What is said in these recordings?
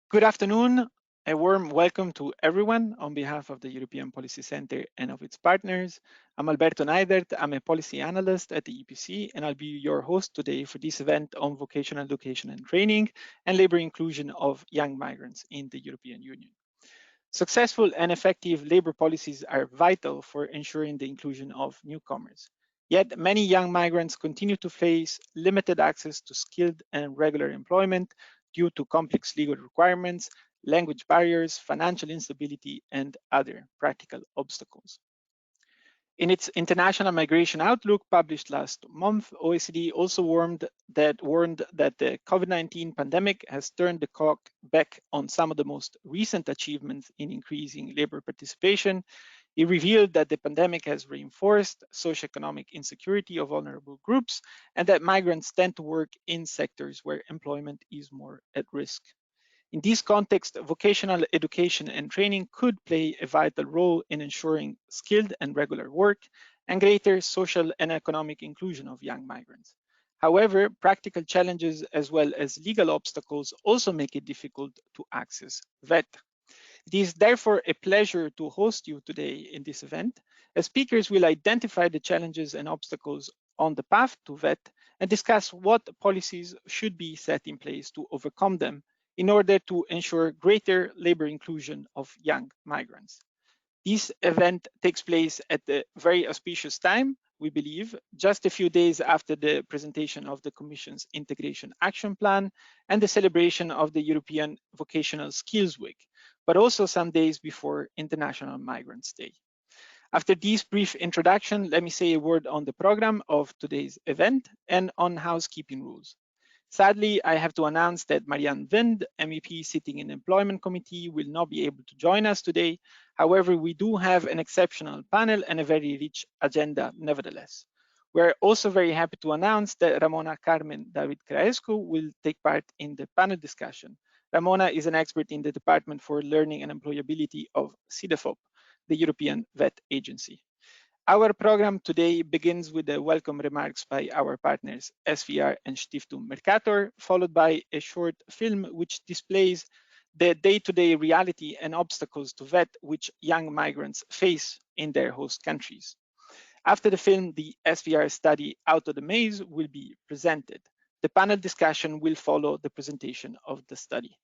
Good afternoon. A warm welcome to everyone on behalf of the European Policy Center and of its partners. I'm Alberto Neidhardt. I'm a policy analyst at the EPC, and I'll be your host today for this event on vocational education and training and labor inclusion of young migrants in the European Union. Successful and effective labor policies are vital for ensuring the inclusion of newcomers. Yet many young migrants continue to face limited access to skilled and regular employment due to complex legal requirements, language barriers, financial instability, and other practical obstacles. In its International Migration Outlook published last month, OECD also warned that the COVID-19 pandemic has turned the clock back on some of the most recent achievements in increasing labor participation. It revealed that the pandemic has reinforced socioeconomic insecurity of vulnerable groups and that migrants tend to work in sectors where employment is more at risk. In this context, vocational education and training could play a vital role in ensuring skilled and regular work and greater social and economic inclusion of young migrants. However, practical challenges as well as legal obstacles also make it difficult to access VET. It is therefore a pleasure to host you today in this event, as speakers will identify the challenges and obstacles on the path to VET and discuss what policies should be set in place to overcome them in order to ensure greater labor inclusion of young migrants. This event takes place at a very auspicious time, we believe, just a few days after the presentation of the Commission's Integration Action Plan and the celebration of the European Vocational Skills Week, but also some days before International Migrants Day. After this brief introduction, let me say a word on the program of today's event and on housekeeping rules. Sadly, I have to announce that Marianne Wind, MEP sitting in the Employment Committee, will not be able to join us today. However, we do have an exceptional panel and a very rich agenda nevertheless. We're also very happy to announce that Ramona Carmen David Craescu will take part in the panel discussion. Ramona is an expert in the Department for Learning and Employability of CEDEFOP, the European VET agency. Our program today begins with the welcome remarks by our partners SVR and Stiftung Mercator, followed by a short film which displays the day-to-day reality and obstacles to VET which young migrants face in their host countries. After the film, the SVR study Out of the Maze will be presented. The panel discussion will follow the presentation of the study.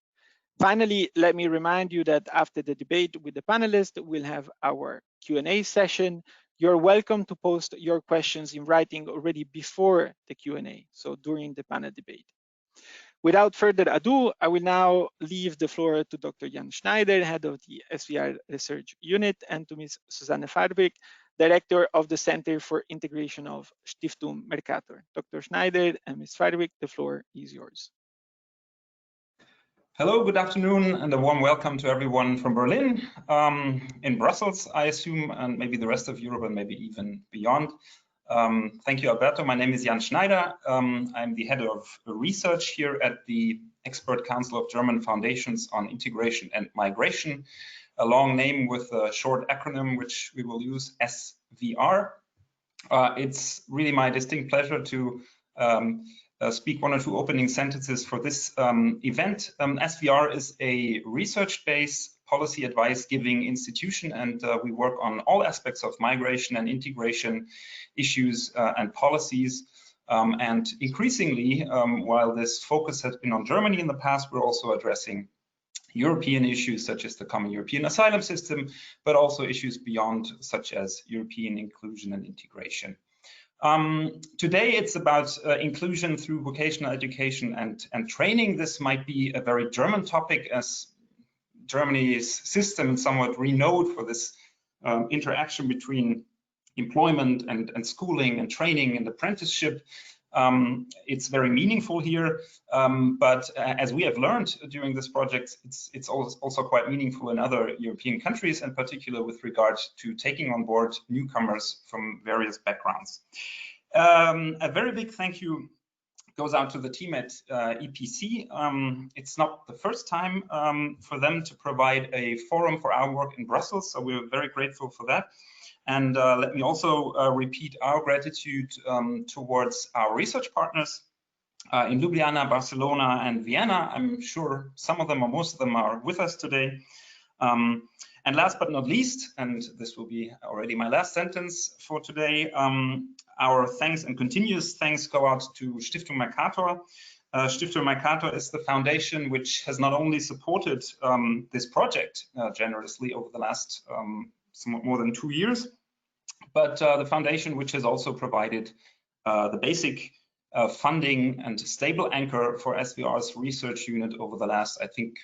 Finally, let me remind you that after the debate with the panelists, we'll have our Q&A session. You're welcome to post your questions in writing already before the Q&A, so during the panel debate. Without further ado, I will now leave the floor to Dr. Jan Schneider, head of the SVR Research Unit, and to Ms. Susanne Farwick, director of the Center for Integration of Stiftung Mercator. Dr. Schneider and Ms. Farwick, the floor is yours. Hello, good afternoon, and a warm welcome to everyone from Berlin, in Brussels, I assume, and maybe the rest of Europe and maybe even beyond. Thank you, Alberto. My name is Jan Schneider. I'm the head of research here at the Expert Council of German Foundations on Integration and Migration, a long name with a short acronym, which we will use SVR. It's really my distinct pleasure to speak one or two opening sentences for this event. SVR is a research-based policy advice giving institution, and we work on all aspects of migration and integration issues and policies. And increasingly, while this focus has been on Germany in the past, we're also addressing European issues such as the common European asylum system, but also issues beyond, such as European inclusion and integration. Today it's about inclusion through vocational education and training. This might be a very German topic, as Germany's system is somewhat renowned for this interaction between employment and schooling and training and apprenticeship. It's very meaningful here, but as we have learned during this project, it's also quite meaningful in other European countries, in particular with regard to taking on board newcomers from various backgrounds. A very big thank you goes out to the team at EPC. It's not the first time for them to provide a forum for our work in Brussels, so we're very grateful for that. And let me also repeat our gratitude towards our research partners in Ljubljana, Barcelona, and Vienna. I'm sure some of them or most of them are with us today. And last but not least, and this will be already my last sentence for today, our thanks and continuous thanks go out to Stiftung Mercator. Stiftung Mercator is the foundation which has not only supported this project generously over the last somewhat more than 2 years, but the foundation which has also provided the basic funding and stable anchor for SVR's research unit over the last, I think,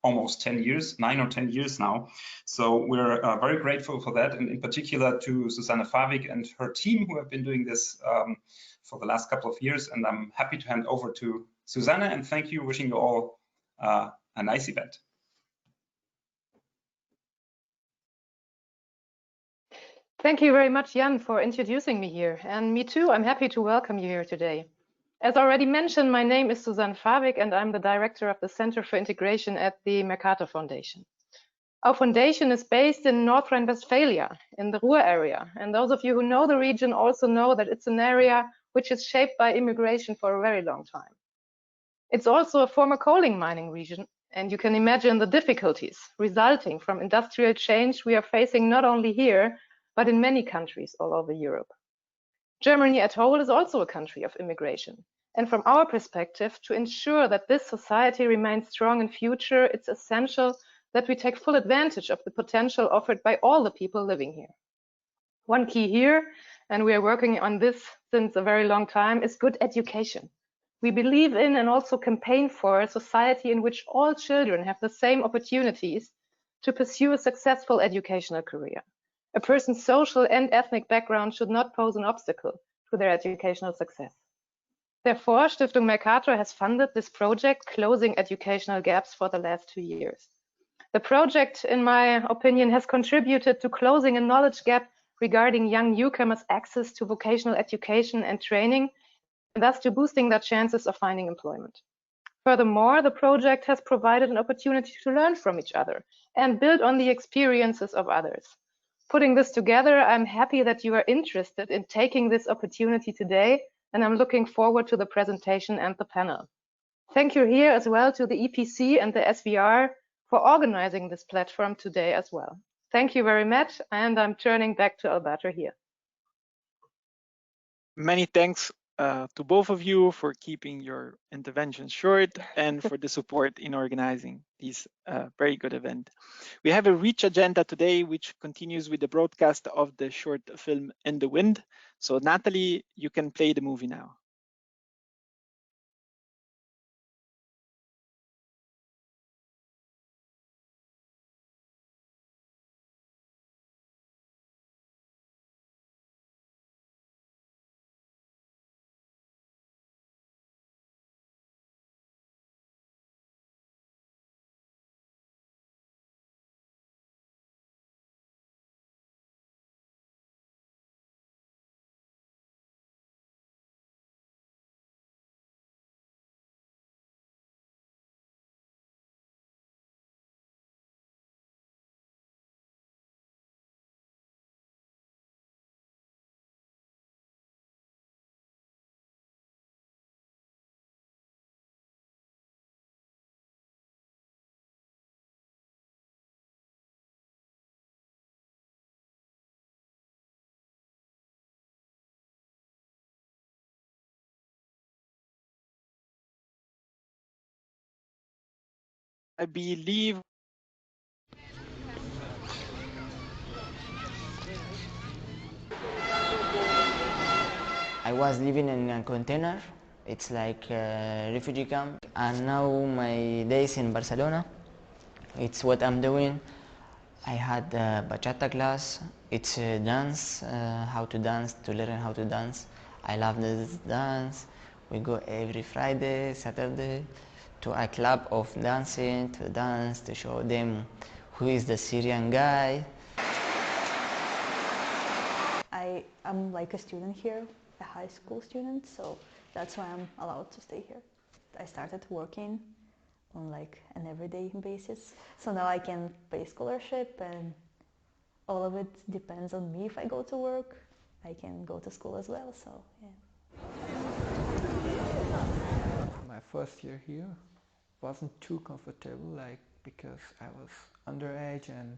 almost 10 years, 9 or 10 years now. So we're very grateful for that, and in particular to Susanne Farwick and her team who have been doing this for the last couple of years. And I'm happy to hand over to Susanne, and thank you, wishing you all a nice event. Thank you very much, Jan, for introducing me here. And me too, I'm happy to welcome you here today. As already mentioned, my name is Susanne Farwick, and I'm the director of the Center for Integration at the Mercator Foundation. Our foundation is based in North Rhine-Westphalia, in the Ruhr area. And those of you who know the region also know that it's an area which is shaped by immigration for a very long time. It's also a former coaling mining region, and you can imagine the difficulties resulting from industrial change we are facing not only here, but in many countries all over Europe. Germany as a whole is also a country of immigration. And from our perspective, to ensure that this society remains strong in future, it's essential that we take full advantage of the potential offered by all the people living here. One key here, and we are working on this since a very long time, is good education. We believe in and also campaign for a society in which all children have the same opportunities to pursue a successful educational career. A person's social and ethnic background should not pose an obstacle to their educational success. Therefore, Stiftung Mercator has funded this project, Closing Educational Gaps, for the last 2 years. The project, in my opinion, has contributed to closing a knowledge gap regarding young newcomers' access to vocational education and training, and thus to boosting their chances of finding employment. Furthermore, the project has provided an opportunity to learn from each other and build on the experiences of others. Putting this together, I'm happy that you are interested in taking this opportunity today, and I'm looking forward to the presentation and the panel. Thank you here as well to the EPC and the SVR for organizing this platform today as well. Thank you very much, and I'm turning back to Alberto here. Many thanks to both of you for keeping your interventions short and for the support in organizing this very good event. We have a rich agenda today, which continues with the broadcast of the short film In the Wind. So Natalie, you can play the movie now. I believe I was living in a container. It's like a refugee camp. And now my days in Barcelona, it's what I'm doing. I had a bachata class. It's a dance, how to dance, to learn how to dance. I love this dance. We go every Friday, Saturday to a club of dancing, to dance, to show them who is the Syrian guy. I am like a student here, a high school student, so that's why I'm allowed to stay here. I started working on like an everyday basis, so now I can pay scholarship, and all of it depends on me. If I go to work, I can go to school as well, so yeah. first year here. Wasn't too comfortable, like because I was underage and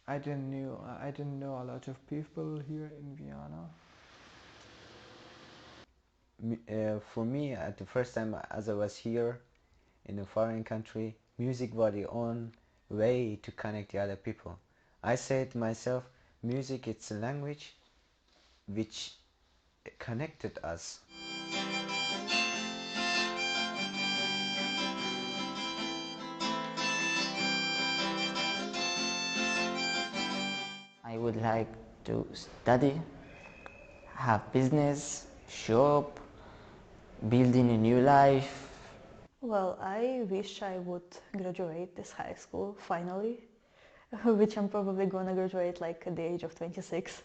I didn't know a lot of people here in Vienna. For me, at the first time as I was here in a foreign country, music was the only way to connect the other people. I said to myself, music, it's a language which connected us. I would like to study, have business, shop, building a new life. Well, I wish I would graduate this high school finally, which I'm probably gonna graduate like at the age of 26.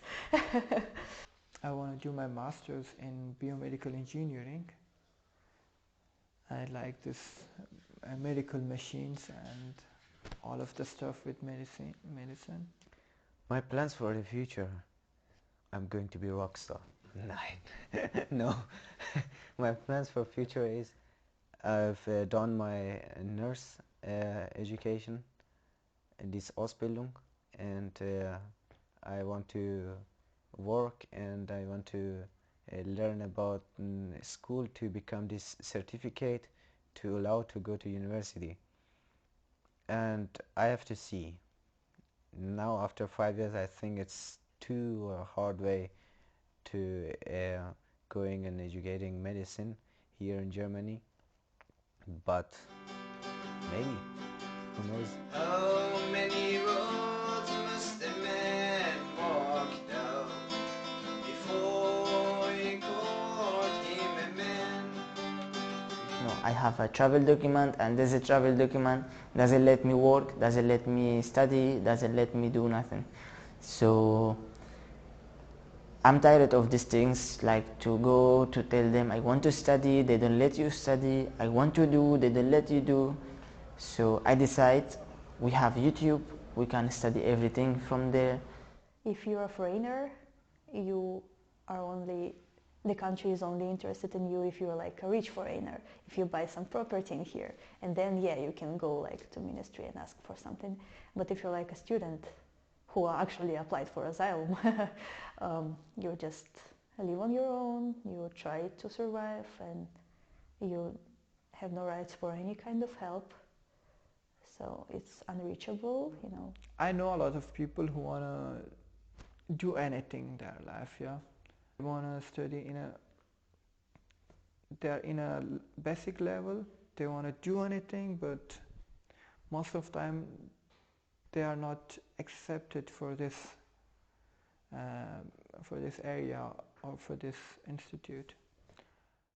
I want to do my master's in biomedical engineering. I like this medical machines and all of the stuff with medicine. My plans for the future, I'm going to be a rock star. No. My plans for future is I've done my nurse education, this Ausbildung, and I want to work and I want to learn about school to become this certificate to allow to go to university. And I have to see. Now after 5 years I think it's too hard way to going and educating medicine here in Germany, but maybe, who knows? How many roads must a man walk down before he called him a man? No, I have a travel document, and this travel document doesn't let me work, doesn't let me study, doesn't let me do nothing. So I'm tired of these things, like to go to tell them I want to study, they don't let you study, I want to do, they don't let you do. So I decide we have YouTube, we can study everything from there. If you're a foreigner, you are only, the country is only interested in you if you're like a rich foreigner, if you buy some property in here, and then yeah, you can go like to ministry and ask for something. But if you're like a student who actually applied for asylum, you just live on your own, you try to survive, and you have no rights for any kind of help. So it's unreachable, you know. I know a lot of people who want to do anything in their life, yeah. They want to study they're in a basic level, they want to do anything, but most of the time they are not accepted for this area or for this institute.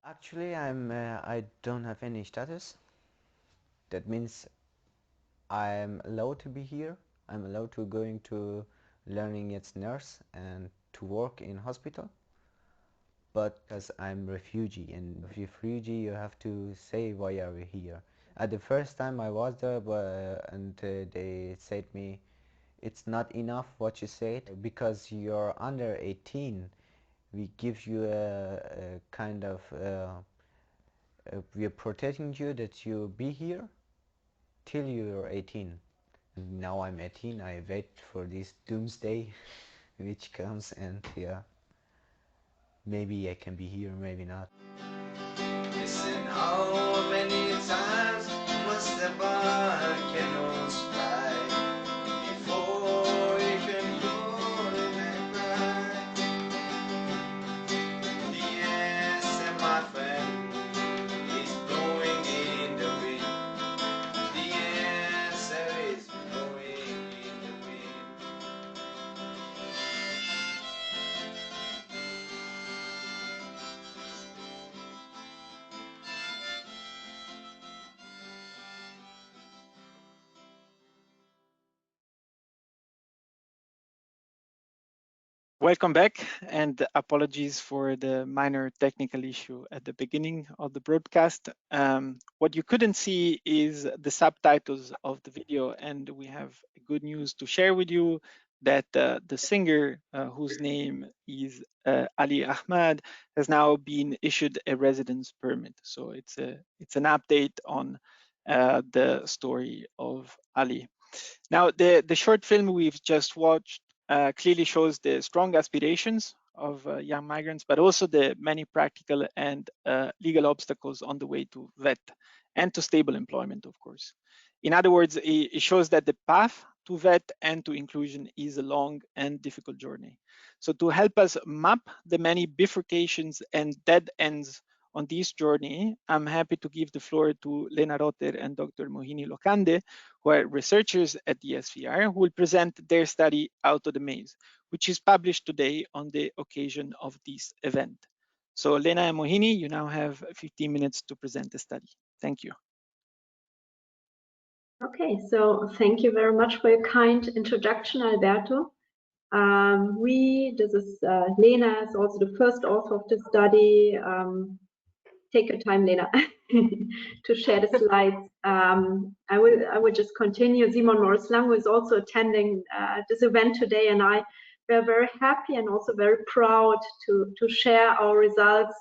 Actually, I don't have any status. That means I'm allowed to be here. I'm allowed to going to learning as nurse and to work in hospital. But because I'm refugee, and if you're refugee, you have to say why are we here. At the first time I was there, they said me, it's not enough what you said because you're under 18. We give you a kind of we are protecting you that you be here till you're 18. And now I'm 18. I wait for this doomsday which comes, and yeah, maybe I can be here, maybe not. Listen, how many times must the volcanoes fly before you can go and cry? The answer, my friend, is blowing in the wind. The answer is blowing in the wind. Welcome back, and apologies for the minor technical issue at the beginning of the broadcast. What you couldn't see is the subtitles of the video, and we have good news to share with you. that the singer, whose name is Ali Ahmad, has now been issued a residence permit. So it's an update on the story of Ali. Now, the short film we've just watched clearly shows the strong aspirations of young migrants, but also the many practical and legal obstacles on the way to vet and to stable employment, of course. In other words, it shows that the path to vet and to inclusion is a long and difficult journey. So to help us map the many bifurcations and dead ends on this journey, I'm happy to give the floor to Lena Rother and Dr. Mohini Lokhande, who are researchers at the SVR, who will present their study Out of the Maze, which is published today on the occasion of this event. So Lena and Mohini, you now have 15 minutes to present the study. Thank you. Okay, so thank you very much for your kind introduction, Alberto. This is Lena, is also the first author of the study. Take your time, Lena, to share the slides. I will just continue. Simon Morris-Lang, who is also attending this event today, and I were very happy and also very proud to share our results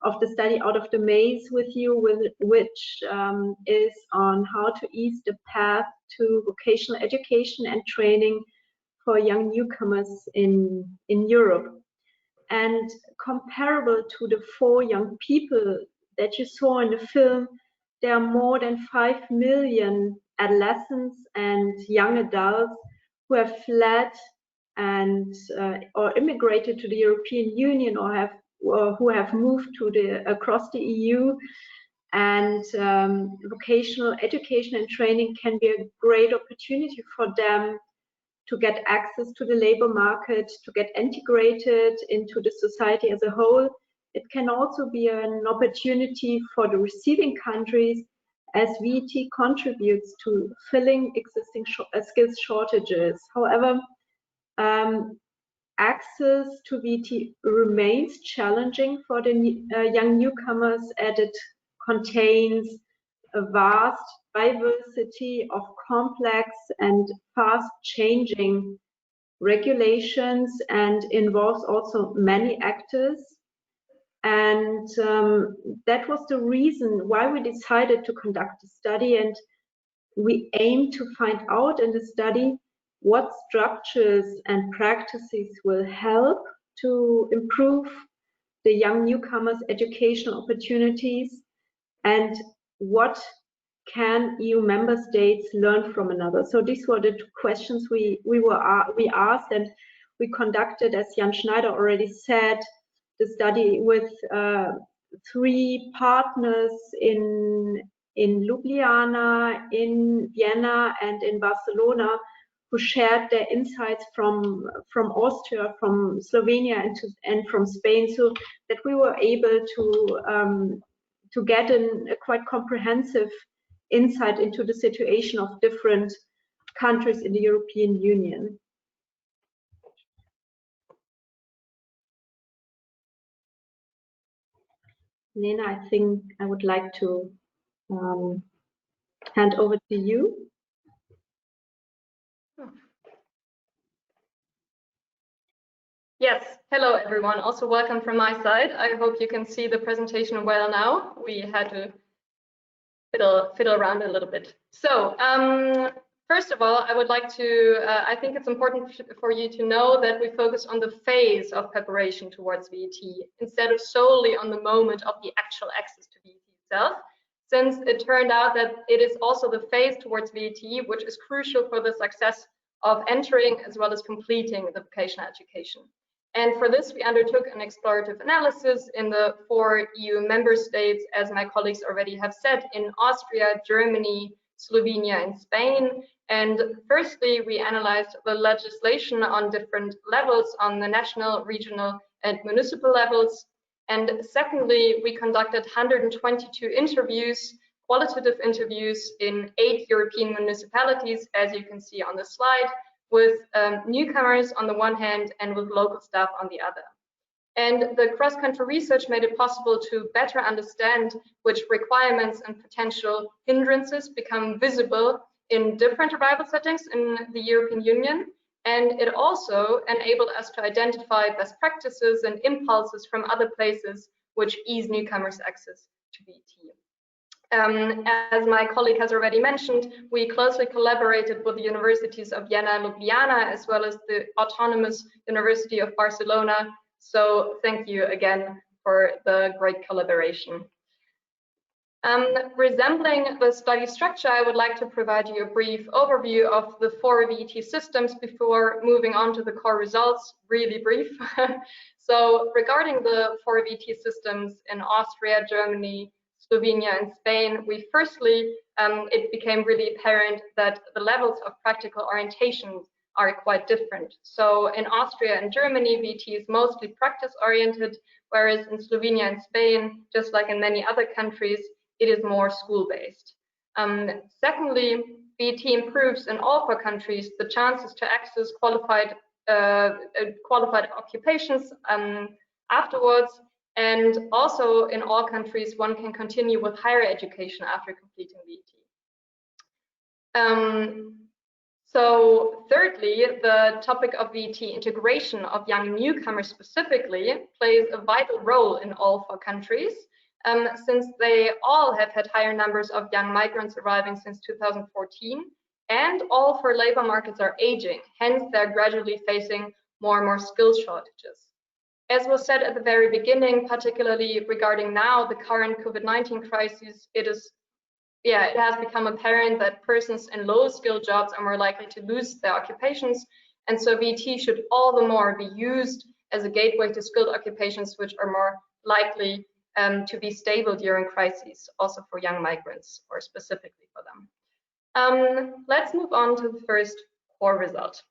of the study Out of the Maze with you, which is on how to ease the path to vocational education and training for young newcomers in Europe. And comparable to the 4 young people that you saw in the film, there are more than 5 million adolescents and young adults who have fled and or immigrated to the European Union or who have moved across the EU, and vocational education and training can be a great opportunity for them to get access to the labor market, to get integrated into the society as a whole. It can also be an opportunity for the receiving countries as VET contributes to filling existing skills shortages. However, access to VET remains challenging for the young newcomers, as it contains a vast diversity of complex and fast-changing regulations and involves also many actors. And that was the reason why we decided to conduct the study, and we aim to find out in the study what structures and practices will help to improve the young newcomers' educational opportunities, and what can EU member states learn from another. So these were the 2 questions we asked, and we conducted, as Jan Schneider already said, the study with 3 partners in Ljubljana, in Vienna, and in Barcelona, who shared their insights from Austria, from Slovenia, and from Spain, so that we were able to get a quite comprehensive insight into the situation of different countries in the European Union. Lena, I think I would like to hand over to you. Yes, hello everyone. Also welcome from my side. I hope you can see the presentation well now. We had to fiddle around a little bit. So first of all, I would like to, I think it's important for you to know that we focus on the phase of preparation towards VET instead of solely on the moment of the actual access to VET itself, since it turned out that it is also the phase towards VET which is crucial for the success of entering as well as completing the vocational education. And for this, we undertook an explorative analysis in the 4 EU member states, as my colleagues already have said, in Austria, Germany, Slovenia, and Spain. And firstly, we analyzed the legislation on different levels, on the national, regional, and municipal levels. And secondly, we conducted 122 interviews, qualitative interviews in 8 European municipalities, as you can see on the slide, with newcomers on the one hand and with local staff on the other. And the cross-country research made it possible to better understand which requirements and potential hindrances become visible in different arrival settings in the European Union, And it also enabled us to identify best practices and impulses from other places which ease newcomers' access to VT. As my colleague has already mentioned, we closely collaborated with the universities of Vienna and Ljubljana, as well as the Autonomous University of Barcelona. So thank you again for the great collaboration. Resembling the study structure, I would like to provide you a brief overview of the 4 VT systems before moving on to the core results, really brief. So regarding the 4 VT systems in Austria, Germany, Slovenia and Spain, it became really apparent that the levels of practical orientation are quite different. So in Austria and Germany, VT is mostly practice oriented, whereas in Slovenia and Spain, just like in many other countries, it is more school-based. Secondly, VT improves in all 4 countries the chances to access qualified occupations afterwards, and also in all countries one can continue with higher education after completing VT. So thirdly, the topic of VT integration of young newcomers specifically plays a vital role in all 4 countries. Since they all have had higher numbers of young migrants arriving since 2014, and all 4 labor markets are aging, hence they're gradually facing more and more skills shortages. As was said at the very beginning, particularly regarding now the current COVID-19 crisis, it has become apparent that persons in low-skilled jobs are more likely to lose their occupations, and so VT should all the more be used as a gateway to skilled occupations which are more likely to be stable during crises, also for young migrants, or specifically for them. Let's move on to the first core result.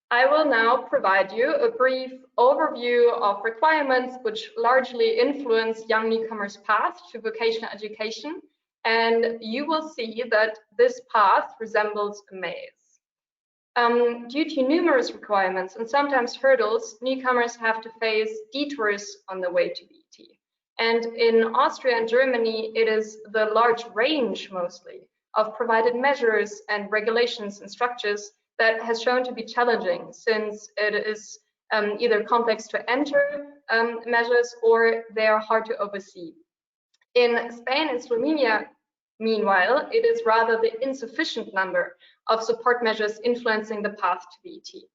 I will now provide you a brief overview of requirements which largely influence young newcomers' path to vocational education, and you will see that this path resembles a maze. Due to numerous requirements and sometimes hurdles, newcomers have to face detours on the way to VT. And in Austria and Germany, it is the large range mostly of provided measures and regulations and structures that has shown to be challenging, since it is either complex to enter measures or they are hard to oversee. In Spain and Slovenia, meanwhile, it is rather the insufficient number of support measures influencing the path to VT.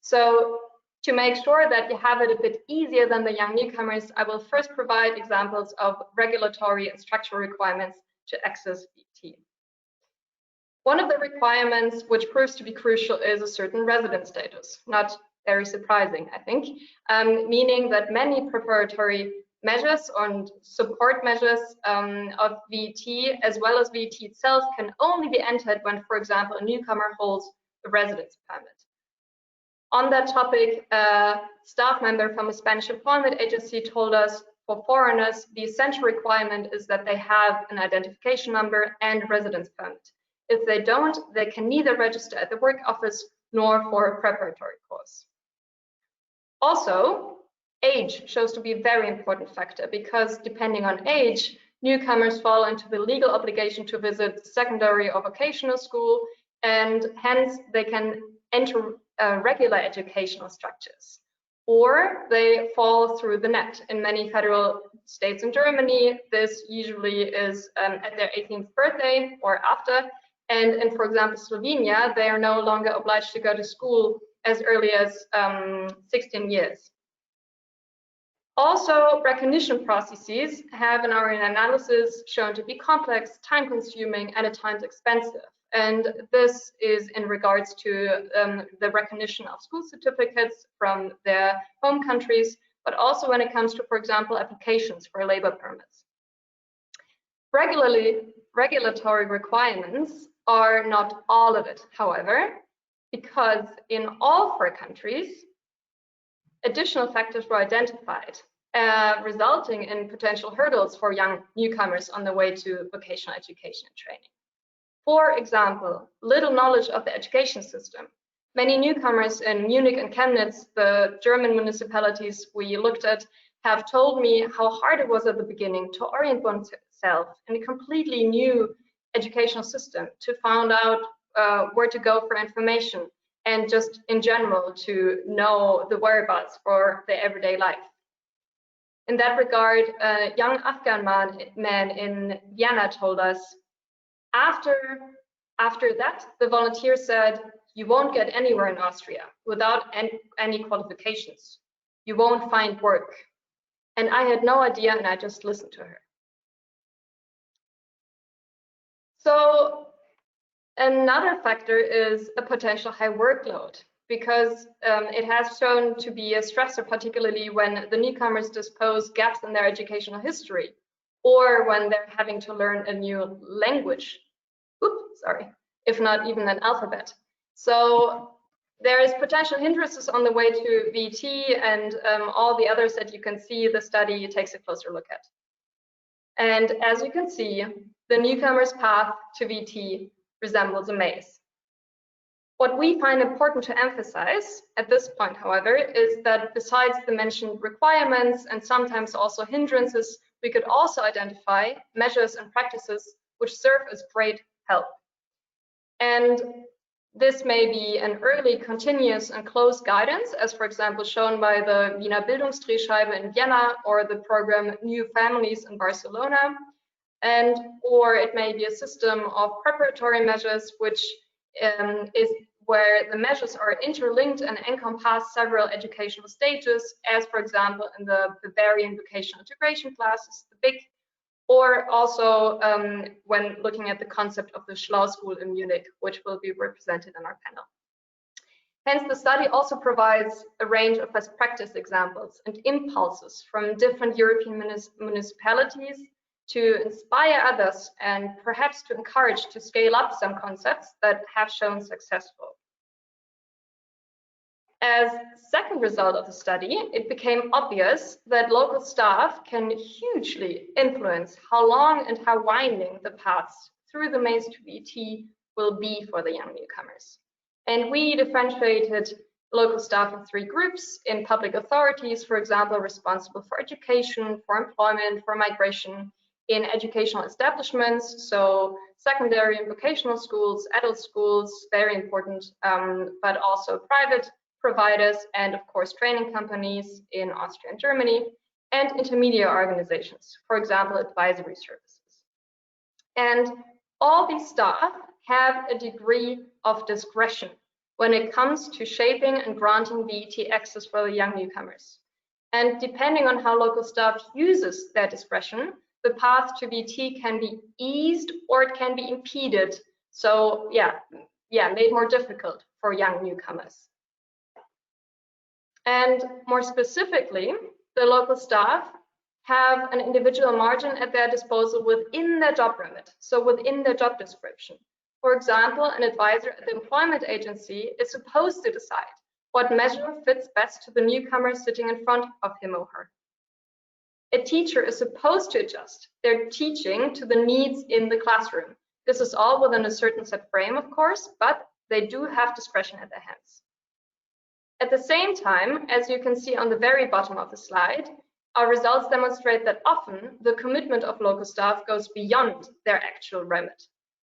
So to make sure that you have it a bit easier than the young newcomers, I will first provide examples of regulatory and structural requirements to access VT. One of the requirements which proves to be crucial is a certain resident status. Not very surprising, I think, meaning that many preparatory measures and support measures of VT, as well as VT itself, can only be entered when, for example, a newcomer holds a residence permit. On that topic, a staff member from a Spanish employment agency told us for foreigners, the essential requirement is that they have an identification number and residence permit. If they don't, they can neither register at the work office nor for a preparatory course. Also, age shows to be a very important factor, because depending on age, newcomers fall into the legal obligation to visit secondary or vocational school, and hence they can enter regular educational structures, or they fall through the net. In many federal states in Germany, this usually is at their 18th birthday or after, and in, for example, Slovenia, they are no longer obliged to go to school as early as 16 years. Also, recognition processes have in our analysis shown to be complex, time-consuming, and at times expensive. And this is in regards to the recognition of school certificates from their home countries, but also when it comes to, for example, applications for labor permits. Regulatory requirements are not all of it, however, because in all 4 countries, additional factors were identified, resulting in potential hurdles for young newcomers on the way to vocational education and training. For example, little knowledge of the education system. Many newcomers in Munich and Chemnitz, the German municipalities we looked at, have told me how hard it was at the beginning to orient oneself in a completely new educational system, to find out where to go for information. and just in general to know the whereabouts for their everyday life. In that regard, a young Afghan man in Vienna told us, after that, the volunteer said, you won't get anywhere in Austria without any qualifications. You won't find work. And I had no idea, and I just listened to her. So another factor is a potential high workload, because it has shown to be a stressor, particularly when the newcomers disclose gaps in their educational history, or when they're having to learn a new language. Oops, sorry, if not even an alphabet. So there is potential hindrances on the way to VT, and all the others that you can see, the study takes a closer look at. And as you can see, the newcomer's path to VT resembles a maze. What we find important to emphasize at this point, however, is that besides the mentioned requirements and sometimes also hindrances, we could also identify measures and practices which serve as great help. And this may be an early, continuous and close guidance, as for example shown by the Wiener Bildungsdrehscheibe in Vienna or the program New Families in Barcelona, or it may be a system of preparatory measures, which is where the measures are interlinked and encompass several educational stages, as for example in the Bavarian vocational integration classes, the BIC, or also when looking at the concept of the SchlaU-School in Munich, which will be represented in our panel. Hence, the study also provides a range of best practice examples and impulses from different European municipalities to inspire others and perhaps to encourage to scale up some concepts that have shown successful. As second result of the study, it became obvious that local staff can hugely influence how long and how winding the paths through the maze to VT will be for the young newcomers. And we differentiated local staff in three groups: in public authorities, for example, responsible for education, for employment, for migration; in educational establishments, so secondary and vocational schools, adult schools, very important, but also private providers, and of course training companies in Austria and Germany, and intermediate organizations, for example, advisory services. And all these staff have a degree of discretion when it comes to shaping and granting VET access for the young newcomers. And depending on how local staff uses their discretion, the path to VT can be eased or it can be impeded. So made more difficult for young newcomers. And more specifically, the local staff have an individual margin at their disposal within their job remit, so within their job description. For example, an advisor at the employment agency is supposed to decide what measure fits best to the newcomer sitting in front of him or her. A teacher is supposed to adjust their teaching to the needs in the classroom. This is all within a certain set frame, of course, but they do have discretion at their hands. At the same time, as you can see on the very bottom of the slide, our results demonstrate that often the commitment of local staff goes beyond their actual remit.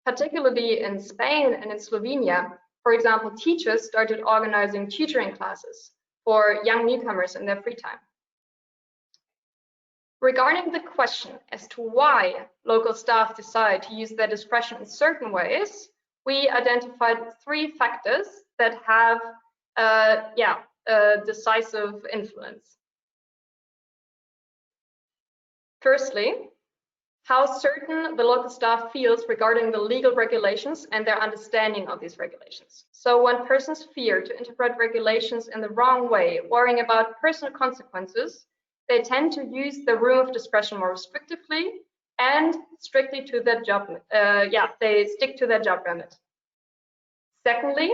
Particularly in Spain and in Slovenia, for example, teachers started organizing tutoring classes for young newcomers in their free time. Regarding the question as to why local staff decide to use their discretion in certain ways, we identified three factors that have decisive influence. Firstly, how certain the local staff feels regarding the legal regulations and their understanding of these regulations. So when persons fear to interpret regulations in the wrong way, worrying about personal consequences, they tend to use the room of discretion more restrictively and strictly to their job, they stick to their job remit. Secondly,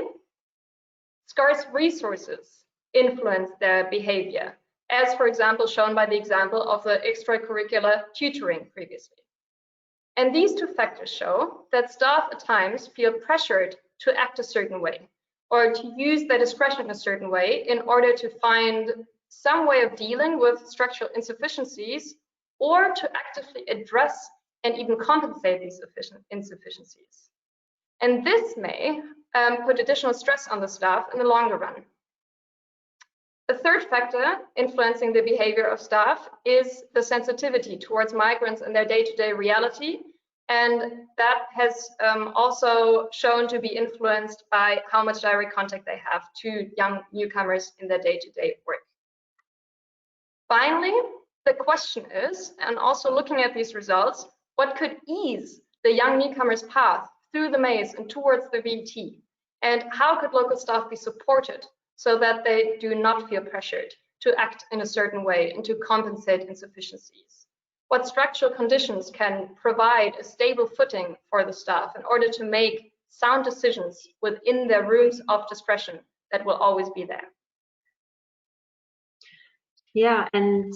scarce resources influence their behavior, as for example shown by the example of the extracurricular tutoring previously. And these two factors show that staff at times feel pressured to act a certain way or to use their discretion a certain way in order to find some way of dealing with structural insufficiencies or to actively address and even compensate these insufficiencies. And this may put additional stress on the staff in the longer run. A third factor influencing the behavior of staff is the sensitivity towards migrants and their day-to-day reality. And that has also shown to be influenced by how much direct contact they have to young newcomers in their day-to-day work. Finally, the question is, and also looking at these results, what could ease the young newcomers' path through the maze and towards the VET? And how could local staff be supported so that they do not feel pressured to act in a certain way and to compensate insufficiencies? What structural conditions can provide a stable footing for the staff in order to make sound decisions within their rooms of discretion that will always be there? Yeah, and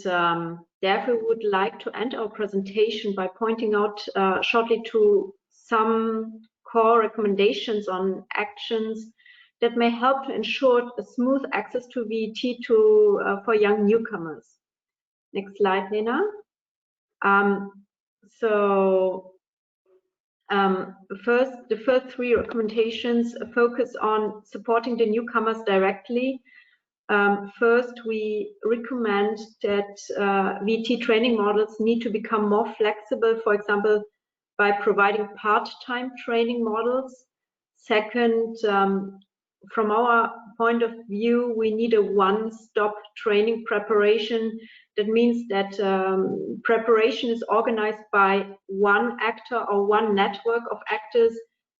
therefore we would like to end our presentation by pointing out shortly to some core recommendations on actions that may help to ensure a smooth access to VET for young newcomers. Next slide, Lena. The first three recommendations focus on supporting the newcomers directly. First, we recommend that VET training models need to become more flexible, for example, by providing part-time training models. Second, from our point of view, we need a one-stop training preparation. That means that preparation is organized by one actor or one network of actors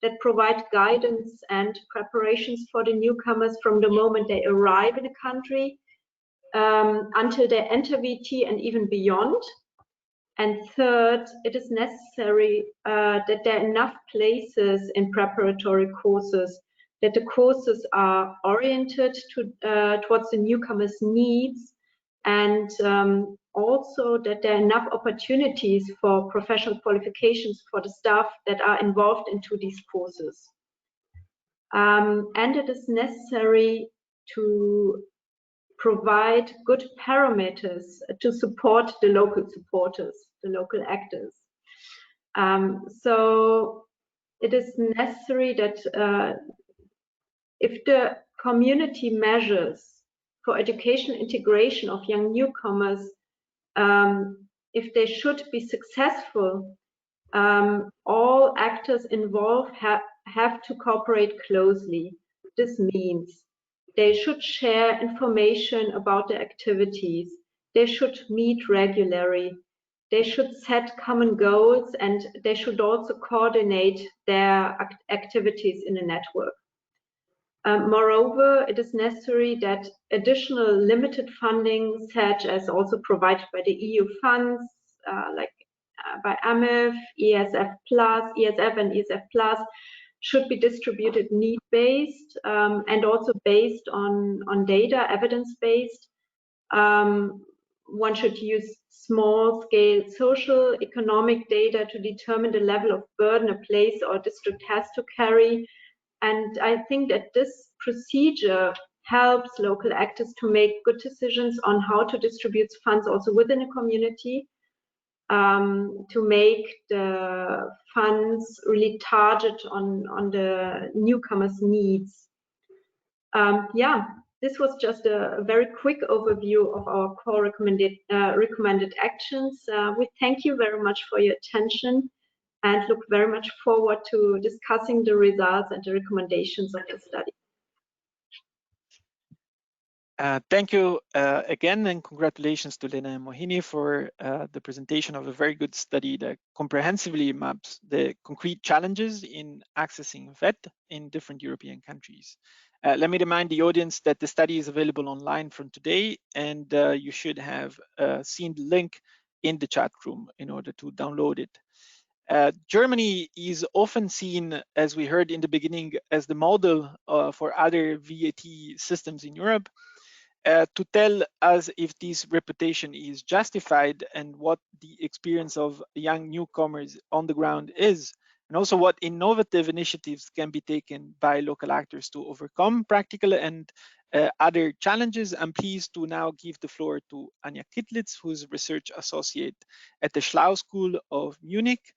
that provide guidance and preparations for the newcomers from the moment they arrive in a country until they enter VET and even beyond. And third, it is necessary that there are enough places in preparatory courses, that the courses are oriented towards the newcomers' needs, and also that there are enough opportunities for professional qualifications for the staff that are involved into these courses. And it is necessary to provide good parameters to support the local supporters, the local actors. So it is necessary that if the community measures for education integration of young newcomers, if they should be successful, all actors involved have to cooperate closely. This means they should share information about their activities. They should meet regularly. They should set common goals, and they should also coordinate their activities in a network. Moreover, it is necessary that additional limited funding, such as also provided by the EU funds, like by AMIF, ESF and ESF+, should be distributed need-based and also based on data, evidence-based. One should use small-scale social, economic data to determine the level of burden a place or district has to carry. And I think that this procedure helps local actors to make good decisions on how to distribute funds also within a community, to make the funds really target on the newcomers' needs. Yeah, this was just a very quick overview of our core recommended actions. We thank you very much for your attention and look very much forward to discussing the results and the recommendations of the study. Thank you again, and congratulations to Lena and Mohini for the presentation of a very good study that comprehensively maps the concrete challenges in accessing VET in different European countries. Let me remind the audience that the study is available online from today, and you should have seen the link in the chat room in order to download it. Germany is often seen, as we heard in the beginning, as the model for other VET systems in Europe. To tell us if this reputation is justified and what the experience of young newcomers on the ground is, and also what innovative initiatives can be taken by local actors to overcome practical and other challenges. I'm pleased to now give the floor to Anja Kittlitz, who's research associate at the SchlaU-School of Munich.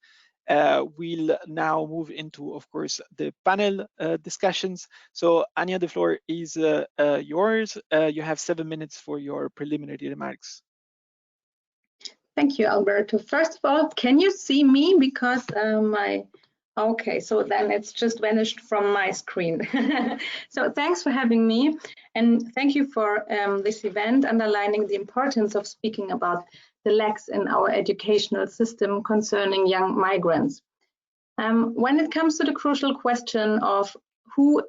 We'll now move into, of course, the panel discussions. So Anja, the floor is yours. You have 7 minutes for your preliminary remarks. Thank you, Alberto. First of all, can you see me? Because okay, so then it's just vanished from my screen. So thanks for having me, and thank you for this event underlining the importance of speaking about the lacks in our educational system concerning young migrants. When it comes to the crucial question of who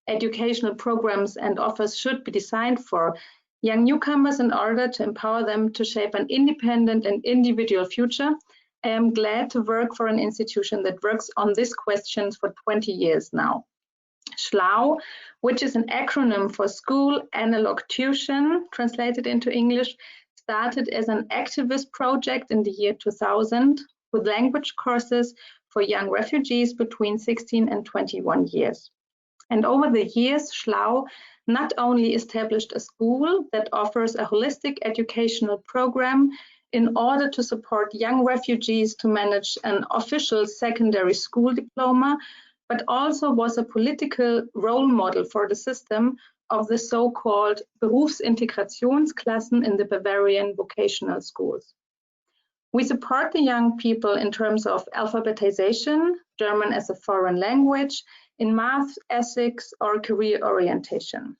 educational programs and offers should be designed for young newcomers in order to empower them to shape an independent and individual future, I am glad to work for an institution that works on these questions for 20 years now. SchlaU, which is an acronym for School Analog Tuition, translated into English, started as an activist project in the year 2000 with language courses for young refugees between 16 and 21 years. And over the years, SchlaU not only established a school that offers a holistic educational program in order to support young refugees to manage an official secondary school diploma, but also was a political role model for the system of the so-called Berufsintegrationsklassen in the Bavarian vocational schools. We support the young people in terms of alphabetization, German as a foreign language, in math, ethics, or career orientation.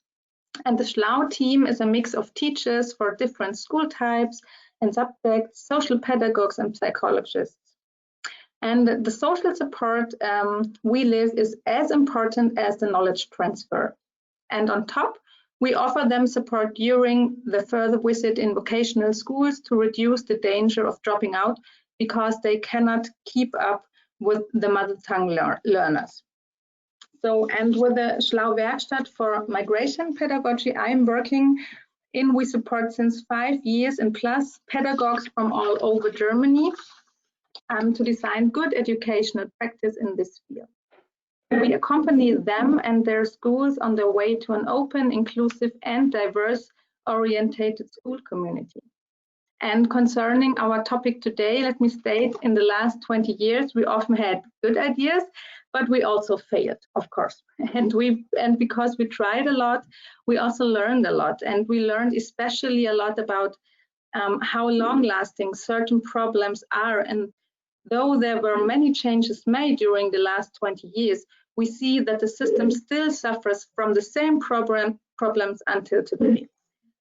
And the SchlaU team is a mix of teachers for different school types and subjects, social pedagogues and psychologists. And the social support we live is as important as the knowledge transfer. And on top, we offer them support during the further visit in vocational schools to reduce the danger of dropping out because they cannot keep up with the mother tongue learners. So, and with the SchlaU-Werkstatt for migration pedagogy I'm working in, we support since 5 years and plus pedagogues from all over Germany to design good educational practice in this field. We accompany them and their schools on their way to an open, inclusive and diverse orientated school community. And concerning our topic today, let me state in the last 20 years, we often had good ideas, but we also failed, of course. And because we tried a lot, we also learned a lot. And we learned especially a lot about how long-lasting certain problems are. And though there were many changes made during the last 20 years, we see that the system still suffers from the same problems until today.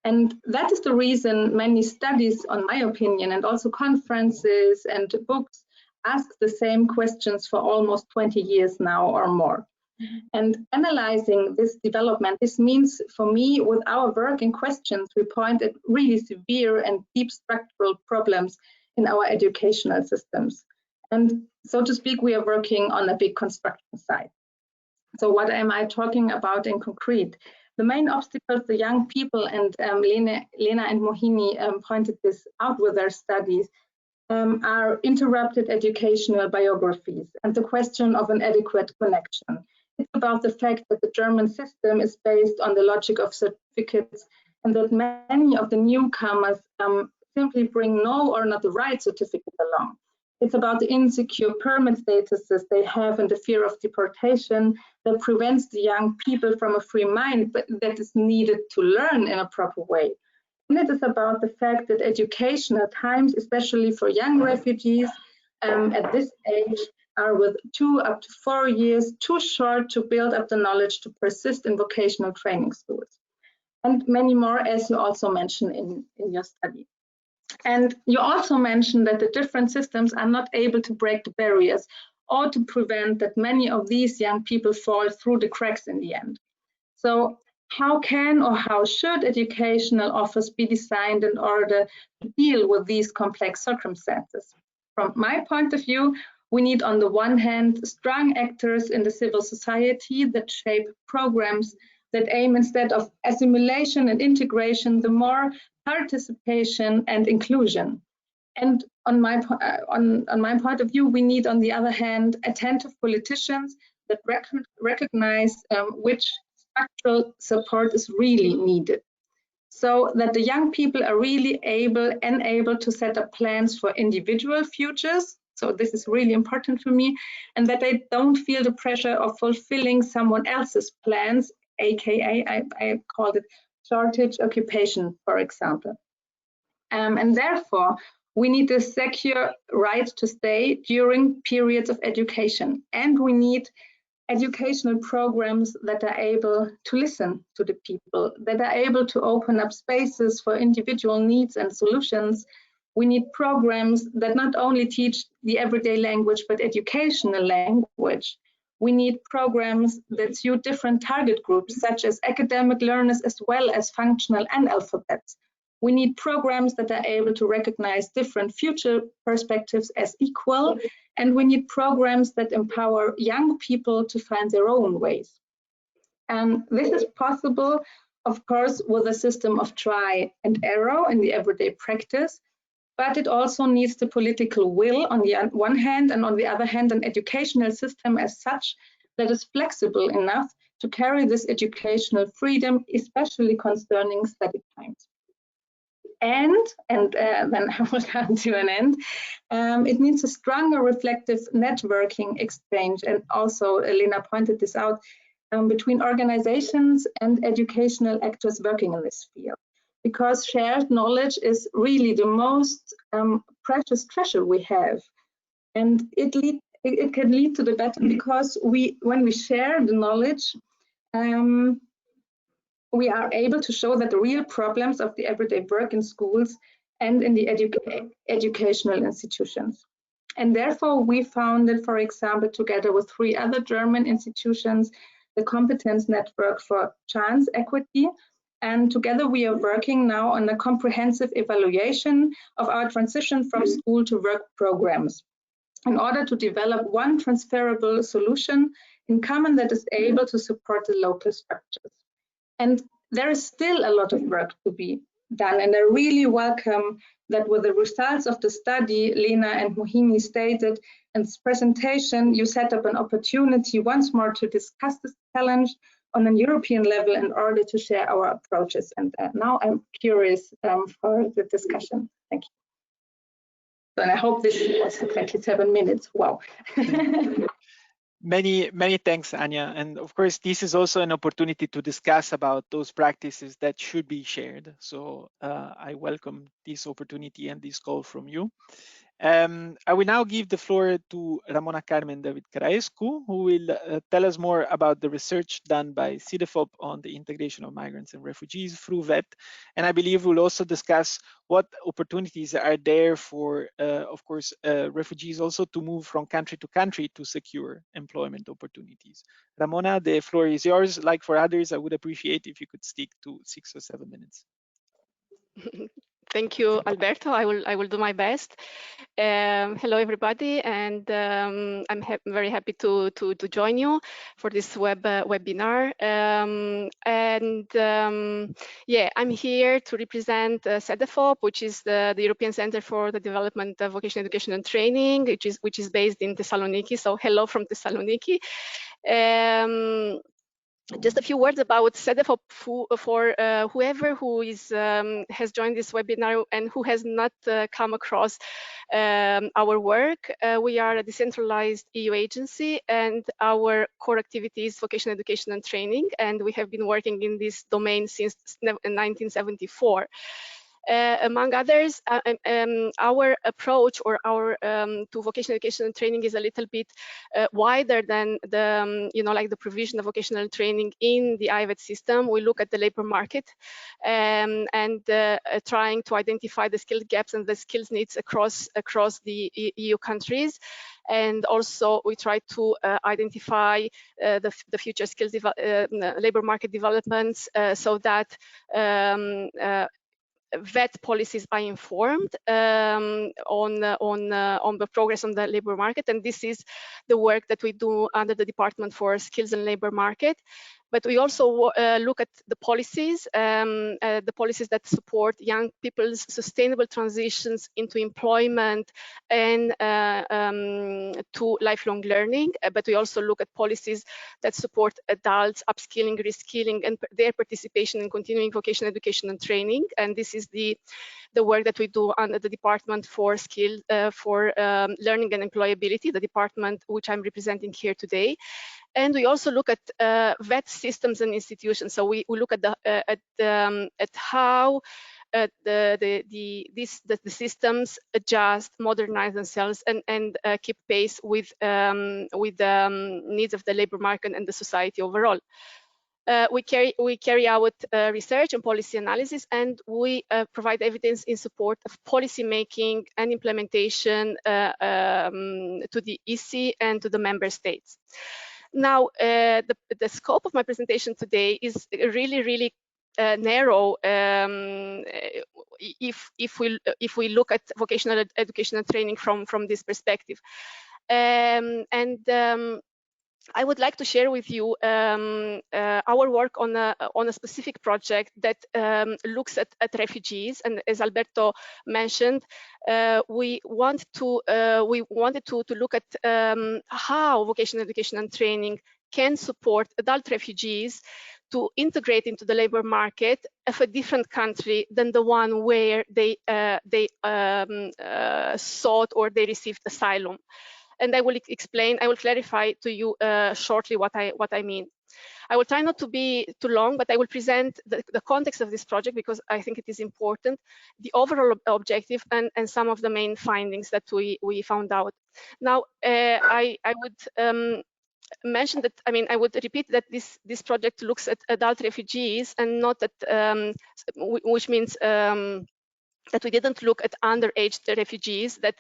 And that is the reason many studies, on my opinion, and also conferences and books ask the same questions for almost 20 years now or more. And analyzing this development, this means for me, with our work in questions, we point at really severe and deep structural problems in our educational systems. And so to speak, we are working on a big construction site. So what am I talking about in concrete? The main obstacles the young people, and Lena and Mohini pointed this out with their studies, are interrupted educational biographies and the question of an adequate connection. It's about the fact that the German system is based on the logic of certificates and that many of the newcomers simply bring no or not the right certificate along. It's about the insecure permit statuses they have and the fear of deportation that prevents the young people from a free mind, but that is needed to learn in a proper way. And it is about the fact that education at times, especially for young refugees at this age, are with 2 up to 4 years too short to build up the knowledge to persist in vocational training schools. And many more, as you also mentioned in your study. And you also mentioned that the different systems are not able to break the barriers or to prevent that many of these young people fall through the cracks in the end. So how can or how should educational offers be designed in order to deal with these complex circumstances? From my point of view, we need on the one hand strong actors in the civil society that shape programs that aim, instead of assimilation and integration, the more participation and inclusion. And on my point of view, we need, on the other hand, attentive politicians that recognize which structural support is really needed, so that the young people are really able to set up plans for individual futures So this is really important for me, and that I don't feel the pressure of fulfilling someone else's plans, aka I called it shortage occupation, for example. And therefore, we need a secure right to stay during periods of education, and we need educational programs that are able to listen to the people, that are able to open up spaces for individual needs and solutions. We need programs that not only teach the everyday language, but educational language. We need programs that suit different target groups, such as academic learners, as well as functional and alphabets. We need programs that are able to recognize different future perspectives as equal, and we need programs that empower young people to find their own ways. And this is possible, of course, with a system of try and error in the everyday practice, but it also needs the political will on the one hand, and on the other hand, an educational system as such that is flexible enough to carry this educational freedom, especially concerning study times. And then I will come to an end. It needs a stronger reflective networking exchange, and also Lena pointed this out, between organizations and educational actors working in this field, because shared knowledge is really the most precious treasure we have, and it can lead to the better, because when we share the knowledge, we are able to show that the real problems of the everyday work in schools and in the educational institutions. And therefore, we founded, for example, together with 3 other German institutions, the Competence Network for Chance Equity. And together we are working now on a comprehensive evaluation of our transition from school to work programs, in order to develop one transferable solution in common that is able to support the local structures. And there is still a lot of work to be done, and I really welcome that with the results of the study Lena and Mohini stated in this presentation, you set up an opportunity once more to discuss this challenge on a European level in order to share our approaches. And now I'm curious for the discussion. Thank you. And I hope this was 27 minutes. Wow. Many thanks, Anja. And of course, this is also an opportunity to discuss about those practices that should be shared. So I welcome this opportunity and this call from you. I will now give the floor to Ramona Carmen David Caraescu, who will tell us more about the research done by CEDEFOP on the integration of migrants and refugees through VET. And I believe we'll also discuss what opportunities are there for, of course, refugees also to move from country to country to secure employment opportunities. Ramona, the floor is yours. Like for others, I would appreciate if you could stick to 6 or 7 minutes. Thank you, Alberto. I will do my best. Hello, everybody, and I'm very happy to join you for this webinar. Yeah, I'm here to represent CEDEFOP, which is the European Center for the Development of Vocational Education and Training, which is based in Thessaloniki. So hello from Thessaloniki. Just a few words about CEDEFOP for whoever who has joined this webinar and who has not come across our work. We are a decentralized EU agency, and our core activity is vocational education and training, and we have been working in this domain since 1974. Among others, our approach or our to vocational education and training is a little bit wider than the like the provision of vocational training in the IVET system. We look at the labor market and trying to identify the skill gaps and the skills needs across the EU countries. And also we try to identify the future skills labor market developments so that VET policies are informed on the progress on the labor market, and this is the work that we do under the Department for Skills and Labor Market. But we also look at the policies that support young people's sustainable transitions into employment and to lifelong learning. But we also look at policies that support adults upskilling, reskilling, and their participation in continuing vocational education and training. And this is the work that we do under the Department for Learning and Employability, the department which I'm representing here today. And we also look at VET systems and institutions. So we look at how the systems adjust, modernize themselves, and keep pace with needs of the labor market and the society overall. We carry out research and policy analysis, and we provide evidence in support of policy making and implementation to the EC and to the member states. Now, the scope of my presentation today is really narrow if we look at vocational education and training from this perspective. I would like to share with you our work on a specific project that looks at refugees. And as Alberto mentioned, we wanted to look at how vocational education and training can support adult refugees to integrate into the labor market of a different country than the one where they sought or they received asylum. And I will clarify to you shortly what I mean. I will try not to be too long, but I will present the context of this project because I think it is important, the overall objective, and some of the main findings that we found out. Now, I would mention that, I would repeat that this project looks at adult refugees and not at, which means that we didn't look at underage refugees that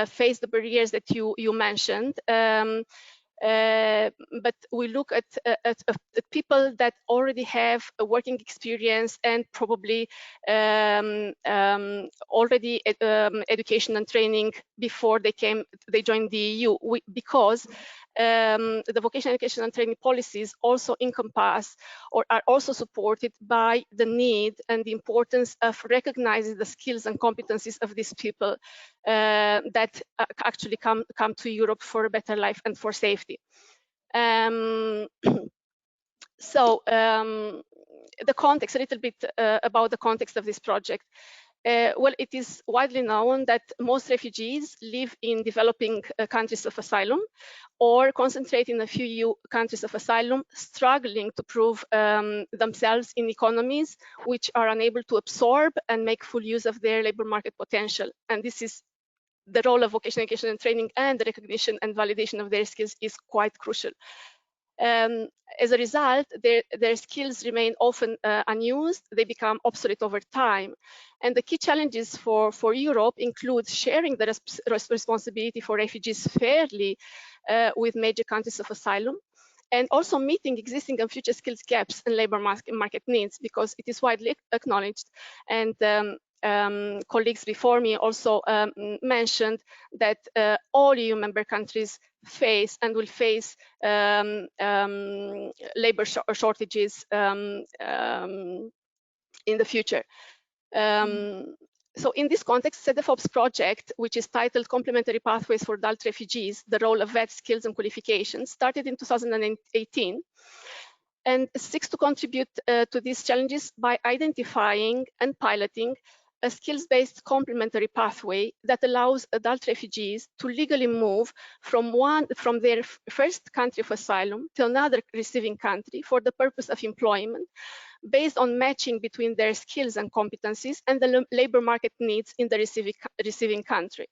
face the barriers that you mentioned, but we look at people that already have a working experience and probably already education and training before they joined the EU, because the vocational education and training policies also encompass or are also supported by the need and the importance of recognizing the skills and competencies of these people that actually come to Europe for a better life and for safety. So the context, a little bit about the context of this project. Well, it is widely known that most refugees live in developing countries of asylum or concentrate in a few EU countries of asylum, struggling to prove themselves in economies which are unable to absorb and make full use of their labor market potential. And this is the role of vocational education and training, and the recognition and validation of their skills is quite crucial. As a result, their skills remain often unused. They become obsolete over time. And the key challenges for Europe include sharing the responsibility for refugees fairly with major countries of asylum, and also meeting existing and future skills gaps and labor market needs, because it is widely acknowledged, and colleagues before me also mentioned that all EU member countries face and will face labor shortages in the future. So in this context, CEDEFOP's project, which is titled Complementary Pathways for Adult Refugees, the Role of VET Skills and Qualifications, started in 2018 and seeks to contribute to these challenges by identifying and piloting a skills-based complementary pathway that allows adult refugees to legally move from their first country of asylum to another receiving country for the purpose of employment, based on matching between their skills and competencies and the labor market needs in the receiving country.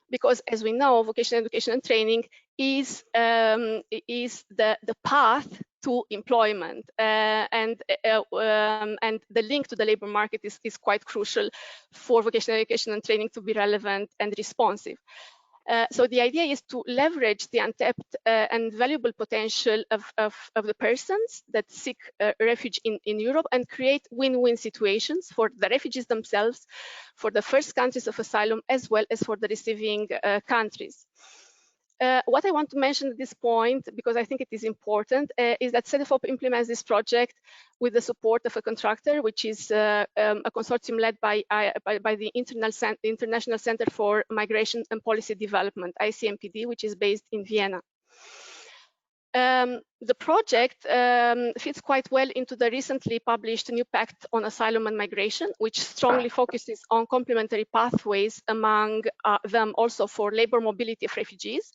Because, as we know, vocational education and training is the path to employment, and the link to the labor market is quite crucial for vocational education and training to be relevant and responsive. So the idea is to leverage the untapped and valuable potential of the persons that seek refuge in Europe, and create win-win situations for the refugees themselves, for the first countries of asylum, as well as for the receiving countries. what I want to mention at this point, because I think it is important, is that SEDEFOP implements this project with the support of a contractor, which is a consortium led by the International Center for Migration and Policy Development, ICMPD, which is based in Vienna. The project fits quite well into the recently published new pact on asylum and migration, which strongly focuses on complementary pathways, among them also for labor mobility of refugees.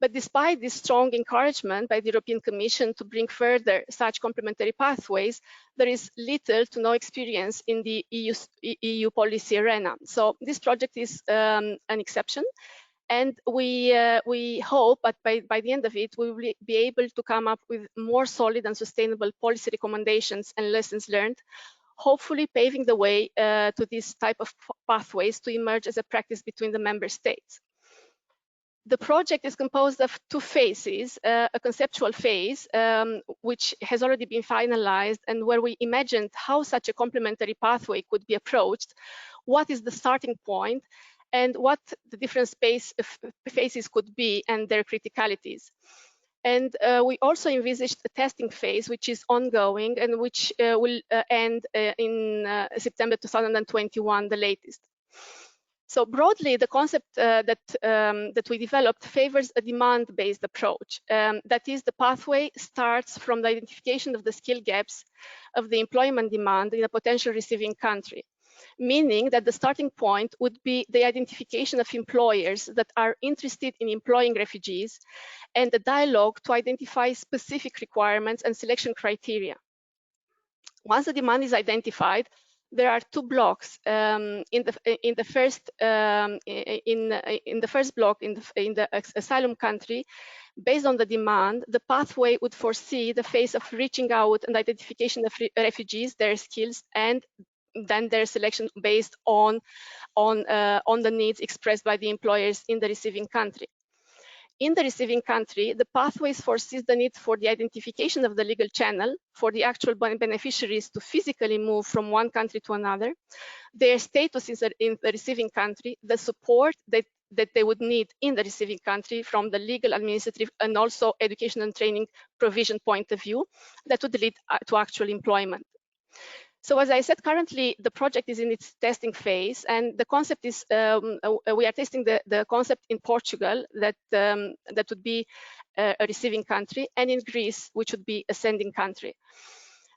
But despite this strong encouragement by the European Commission to bring further such complementary pathways, there is little to no experience in the EU policy arena. So this project is an exception. And we hope that by the end of it, we will be able to come up with more solid and sustainable policy recommendations and lessons learned, hopefully paving the way to this type of pathways to emerge as a practice between the member states. The project is composed of two phases, a conceptual phase, which has already been finalized, and where we imagined how such a complementary pathway could be approached, what is the starting point, and what the different phases could be and their criticalities. And we also envisaged a testing phase, which is ongoing and which will end in September 2021, the latest. So broadly, the concept that we developed favors a demand-based approach. That is, the pathway starts from the identification of the skill gaps of the employment demand in a potential receiving country, meaning that the starting point would be the identification of employers that are interested in employing refugees and the dialogue to identify specific requirements and selection criteria. Once the demand is identified, there are two blocks. In the first block, in the asylum country, based on the demand, the pathway would foresee the phase of reaching out and identification of refugees, their skills, and then their selection based on the needs expressed by the employers in the receiving country. In the receiving country, the pathways foresees the need for the identification of the legal channel for the actual beneficiaries to physically move from one country to another, their status in the receiving country, the support that they would need in the receiving country from the legal, administrative, and also education and training provision point of view that would lead to actual employment. So as I said, currently the project is in its testing phase, and the concept is, we are testing the concept in Portugal, that would be a receiving country, and in Greece, which would be a sending country.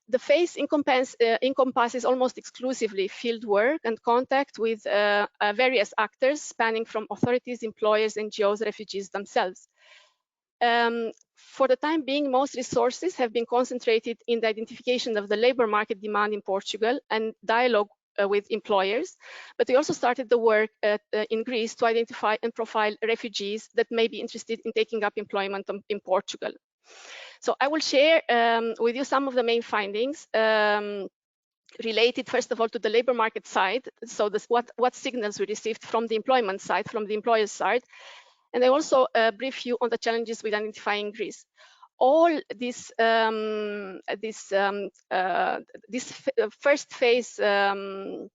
The phase encompasses almost exclusively field work and contact with various actors spanning from authorities, employers, NGOs, refugees themselves. For the time being, most resources have been concentrated in the identification of the labor market demand in Portugal and dialogue with employers, but we also started the work in Greece to identify and profile refugees that may be interested in taking up employment in Portugal. So I will share with you some of the main findings related, first of all, to the labor market side. So this, what signals we received from the employment side, from the employer side. And I also brief you on the challenges with identifying Greece. All this first phase in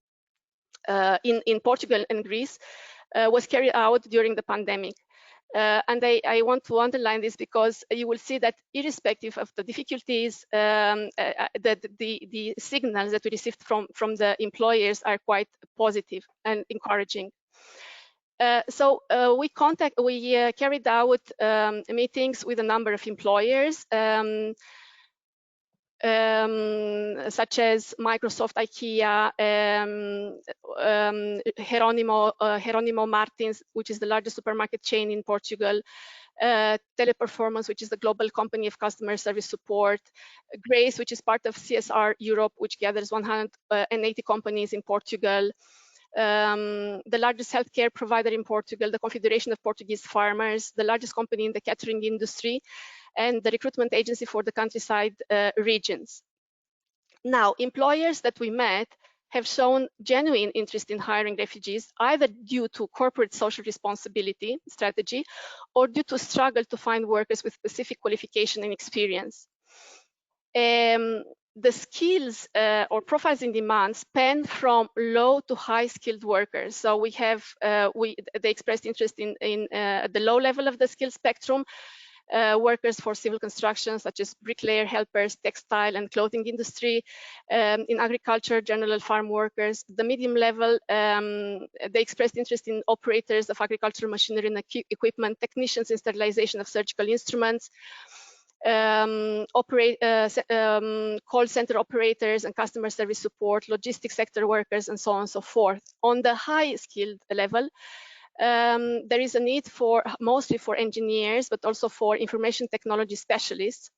Portugal and Greece was carried out during the pandemic. And I want to underline this because you will see that irrespective of the difficulties, the signals that we received from the employers are quite positive and encouraging. So we carried out meetings with a number of employers, such as Microsoft, IKEA, Jerónimo Martins, which is the largest supermarket chain in Portugal, Teleperformance, which is the global company of customer service support, Grace, which is part of CSR Europe, which gathers 180 companies in Portugal, the largest healthcare provider in Portugal, the Confederation of Portuguese Farmers, the largest company in the catering industry, and the recruitment agency for the countryside regions. Now, employers that we met have shown genuine interest in hiring refugees, either due to corporate social responsibility strategy or due to struggle to find workers with specific qualification and experience. the skills or profiles in demand span from low to high skilled workers. So we have, they expressed interest in the low level of the skill spectrum, workers for civil construction, such as bricklayer, helpers, textile and clothing industry, in agriculture, general farm workers. The medium level, they expressed interest in operators of agricultural machinery and equipment, technicians in sterilization of surgical instruments, call center operators and customer service support, logistics sector workers, and so on and so forth. On the high skilled level, there is a need for mostly for engineers, but also for information technology specialists.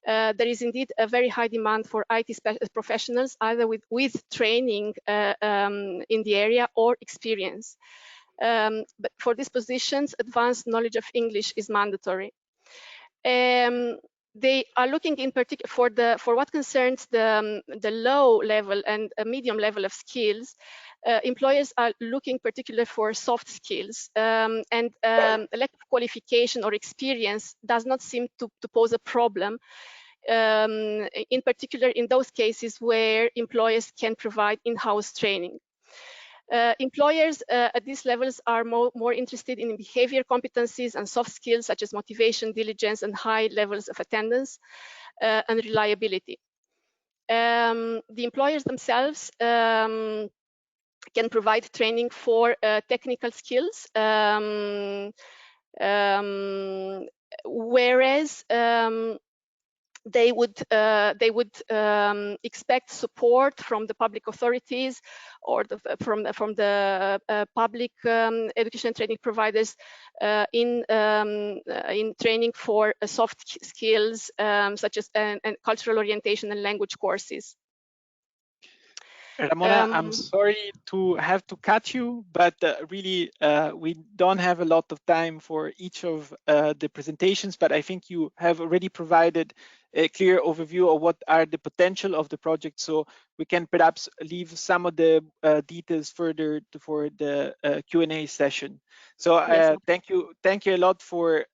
There is indeed a very high demand for IT professionals, either with training in the area or experience. But for these positions, advanced knowledge of English is mandatory. They are looking in particular for what concerns the low level and medium level of skills. Employers are looking particularly for soft skills, and a lack of qualification or experience does not seem to pose a problem, in particular in those cases where employers can provide in-house training. Employers at these levels are more interested in behavior competencies and soft skills such as motivation, diligence, and high levels of attendance and reliability. The employers themselves can provide training for technical skills, whereas they would expect support from the public authorities or from the public education and training providers in training for soft skills such as cultural orientation and language courses. Ramona, I'm sorry to have to cut you, but really we don't have a lot of time for each of the presentations, but I think you have already provided a clear overview of what are the potential of the project, so we can perhaps leave some of the details further for the Q&A session. So Yes. thank you a lot for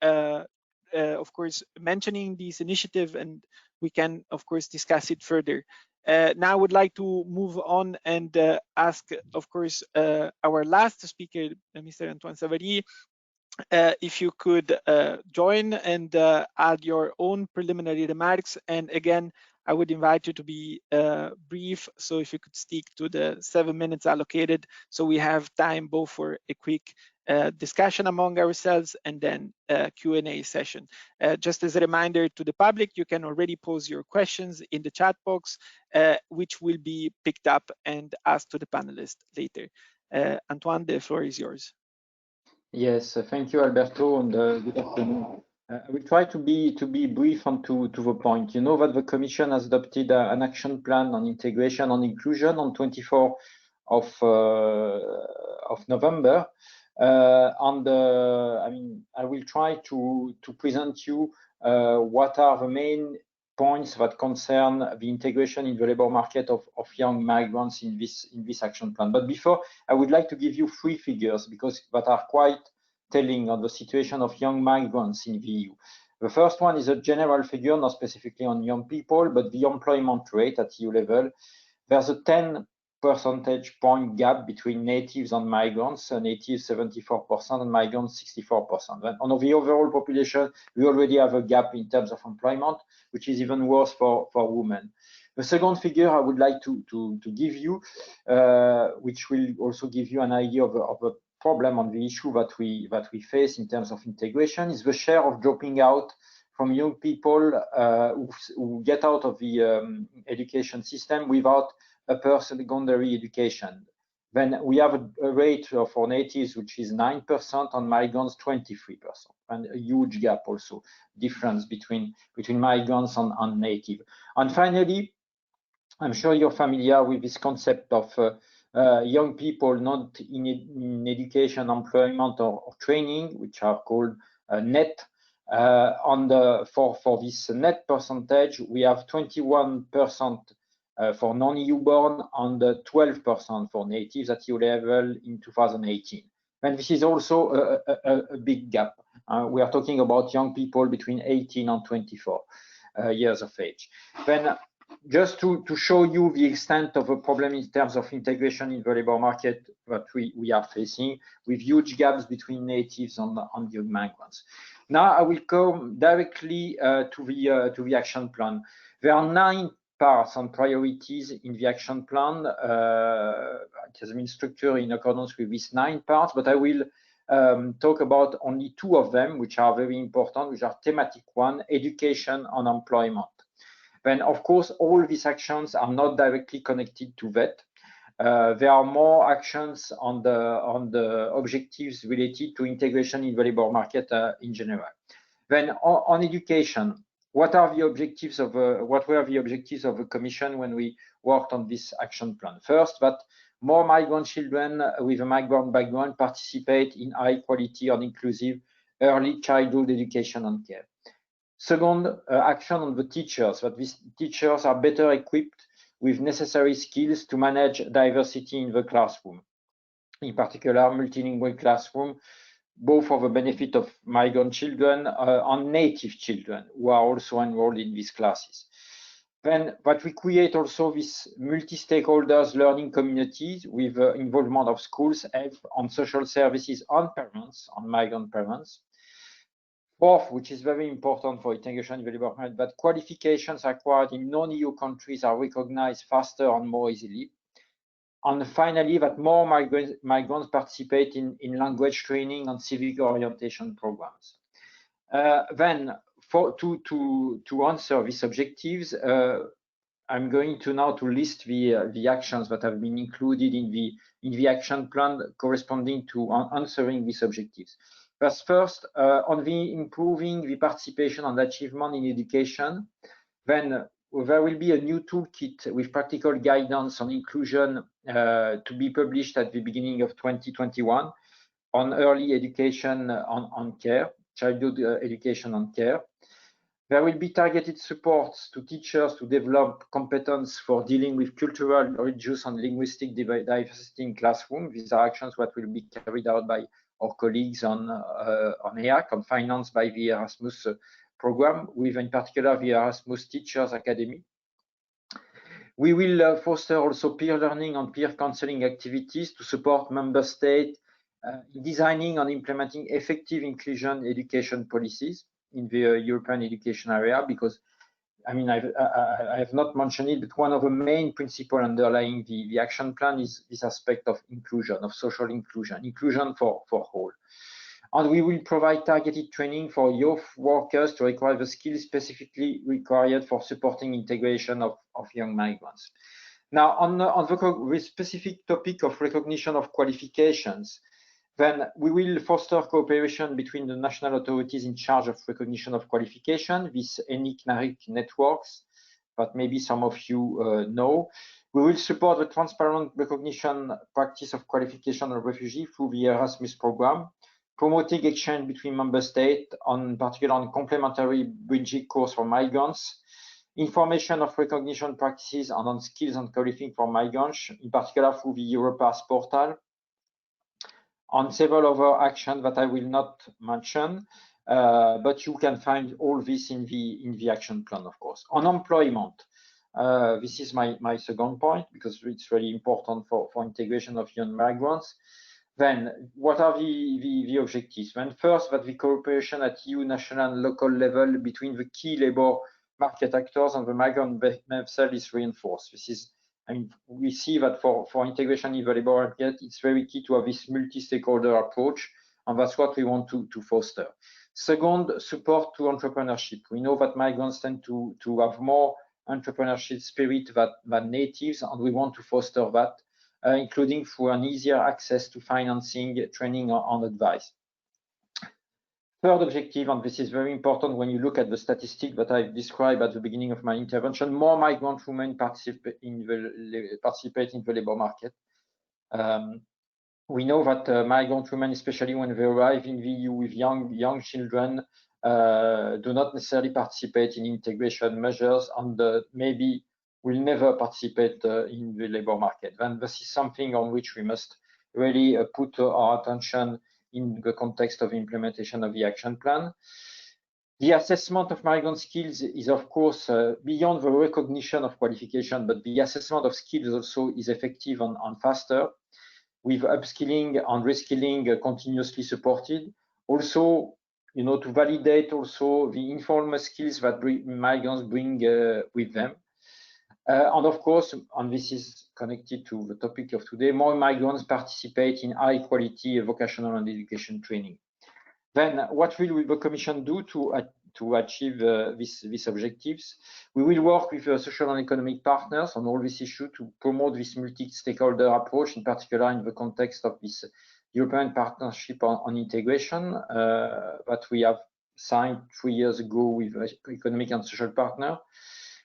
of course mentioning this initiative, and we can of course discuss it further. Now I would like to move on and ask, of course, our last speaker, Mr. Antoine Savary, if you could join and add your own preliminary remarks. And again, I would invite you to be brief. So if you could stick to the 7 minutes allocated, so we have time both for a quick discussion among ourselves and then Q&A session. Just as a reminder to the public, you can already pose your questions in the chat box, which will be picked up and asked to the panelists later. Antoine, the floor is yours. Yes, thank you, Alberto, and good afternoon. I will try to be brief and to the point. You know that the Commission has adopted an action plan on integration and inclusion on 24th of November. I mean, I will try to present you what are the main points that concern the integration in the labor market of young migrants in this action plan. But before, I would like to give you 3 figures because that are quite telling on the situation of young migrants in the EU. The first one is a general figure, not specifically on young people, but the employment rate at EU level. There's a 10 percentage point gap between natives and migrants, natives 74% and migrants 64%. And on the overall population, we already have a gap in terms of employment, which is even worse for women. The second figure I would like to give you, which will also give you an idea of a problem on the issue that we face in terms of integration, is the share of dropping out from young people who get out of the education system without a post-secondary education. Then we have a rate for natives which is 9% and migrants 23%, and a huge gap also, difference between migrants and native. And finally, I'm sure you're familiar with this concept of young people not in education, employment, or training, which are called net. For this net percentage, we have 21% for non-EU born and 12% for natives at EU level in 2018. And this is also a big gap. We are talking about young people between 18 and 24 years of age. Then just to show you the extent of the problem in terms of integration in the labor market that we are facing, with huge gaps between natives and the migrants. Now I will come directly to the action plan. There are 9 parts and priorities in the action plan. It has been structured in accordance with these 9 parts, but I will talk about only 2 of them, which are very important, which are thematic one, education and employment. Then, of course, all these actions are not directly connected to that. There are more actions on the objectives related to integration in the labor market in general. Then, on education, what were the objectives of the Commission when we worked on this action plan? First, that more migrant children with a migrant background participate in high quality and inclusive early childhood education and care. Second, action on the teachers, that these teachers are better equipped with necessary skills to manage diversity in the classroom, in particular multilingual classroom, both for the benefit of migrant children and native children who are also enrolled in these classes. Then that we create also this multi-stakeholders learning communities with involvement of schools, health and social services and parents, and migrant parents. Fourth, which is very important for integration in the labor market, that qualifications acquired in non-EU countries are recognized faster and more easily. And finally, that more migrants participate in language training and civic orientation programs. Then, to answer these objectives, I'm going to now list the actions that have been included in the action plan corresponding to answering these objectives. First, on the improving the participation and achievement in education, then there will be a new toolkit with practical guidance on inclusion to be published at the beginning of 2021 on early education on care, childhood education and care. There will be targeted supports to teachers to develop competence for dealing with cultural, religious and linguistic diversity in classroom. These are actions that will be carried out by our colleagues on EAC and financed by the Erasmus program, with in particular the Erasmus Teachers Academy. We will foster also peer learning and peer counseling activities to support member states in designing and implementing effective inclusion education policies in the European education area, because I mean, I have not mentioned it, but one of the main principles underlying the action plan is this aspect of inclusion, of social inclusion for all. And we will provide targeted training for youth workers to acquire the skills specifically required for supporting integration of young migrants. Now, on the specific topic of recognition of qualifications, then we will foster cooperation between the national authorities in charge of recognition of qualification, these ENIC-NARIC networks that maybe some of you know. We will support the transparent recognition practice of qualification of refugees through the Erasmus program, promoting exchange between member states, in particular on complementary bridging course for migrants, information of recognition practices and on skills and qualifying for migrants, in particular through the Europass portal, on several other actions that I will not mention, but you can find all this in the action plan, of course. On employment, this is my second point, because it's really important for integration of young migrants. Then, what are the objectives? Then first, that the cooperation at EU, national and local level between the key labor market actors and the migrant themselves is reinforced. This is, I mean, we see that for integration in the labor market, it's very key to have this multi-stakeholder approach, and that's what we want to foster. Second, support to entrepreneurship. We know that migrants tend to have more entrepreneurship spirit than natives, and we want to foster that, including through an easier access to financing, training, and advice. Third objective, and this is very important when you look at the statistic that I described at the beginning of my intervention, more migrant women participate in the labor market. We know that migrant women, especially when they arrive in the EU with young children, do not necessarily participate in integration measures, and maybe will never participate in the labor market. Then this is something on which we must really put our attention in the context of implementation of the action plan. The assessment of migrant skills is, of course, beyond the recognition of qualification, but the assessment of skills also is effective and faster, with upskilling and reskilling continuously supported. Also, to validate also the informal skills that migrants bring with them. And of course, and this is connected to the topic of today, more migrants participate in high quality vocational and education training. Then what will the Commission do to achieve these objectives? We will work with social and economic partners on all this issue to promote this multi-stakeholder approach, in particular in the context of this European Partnership on Integration that we have signed 3 years ago with economic and social partners.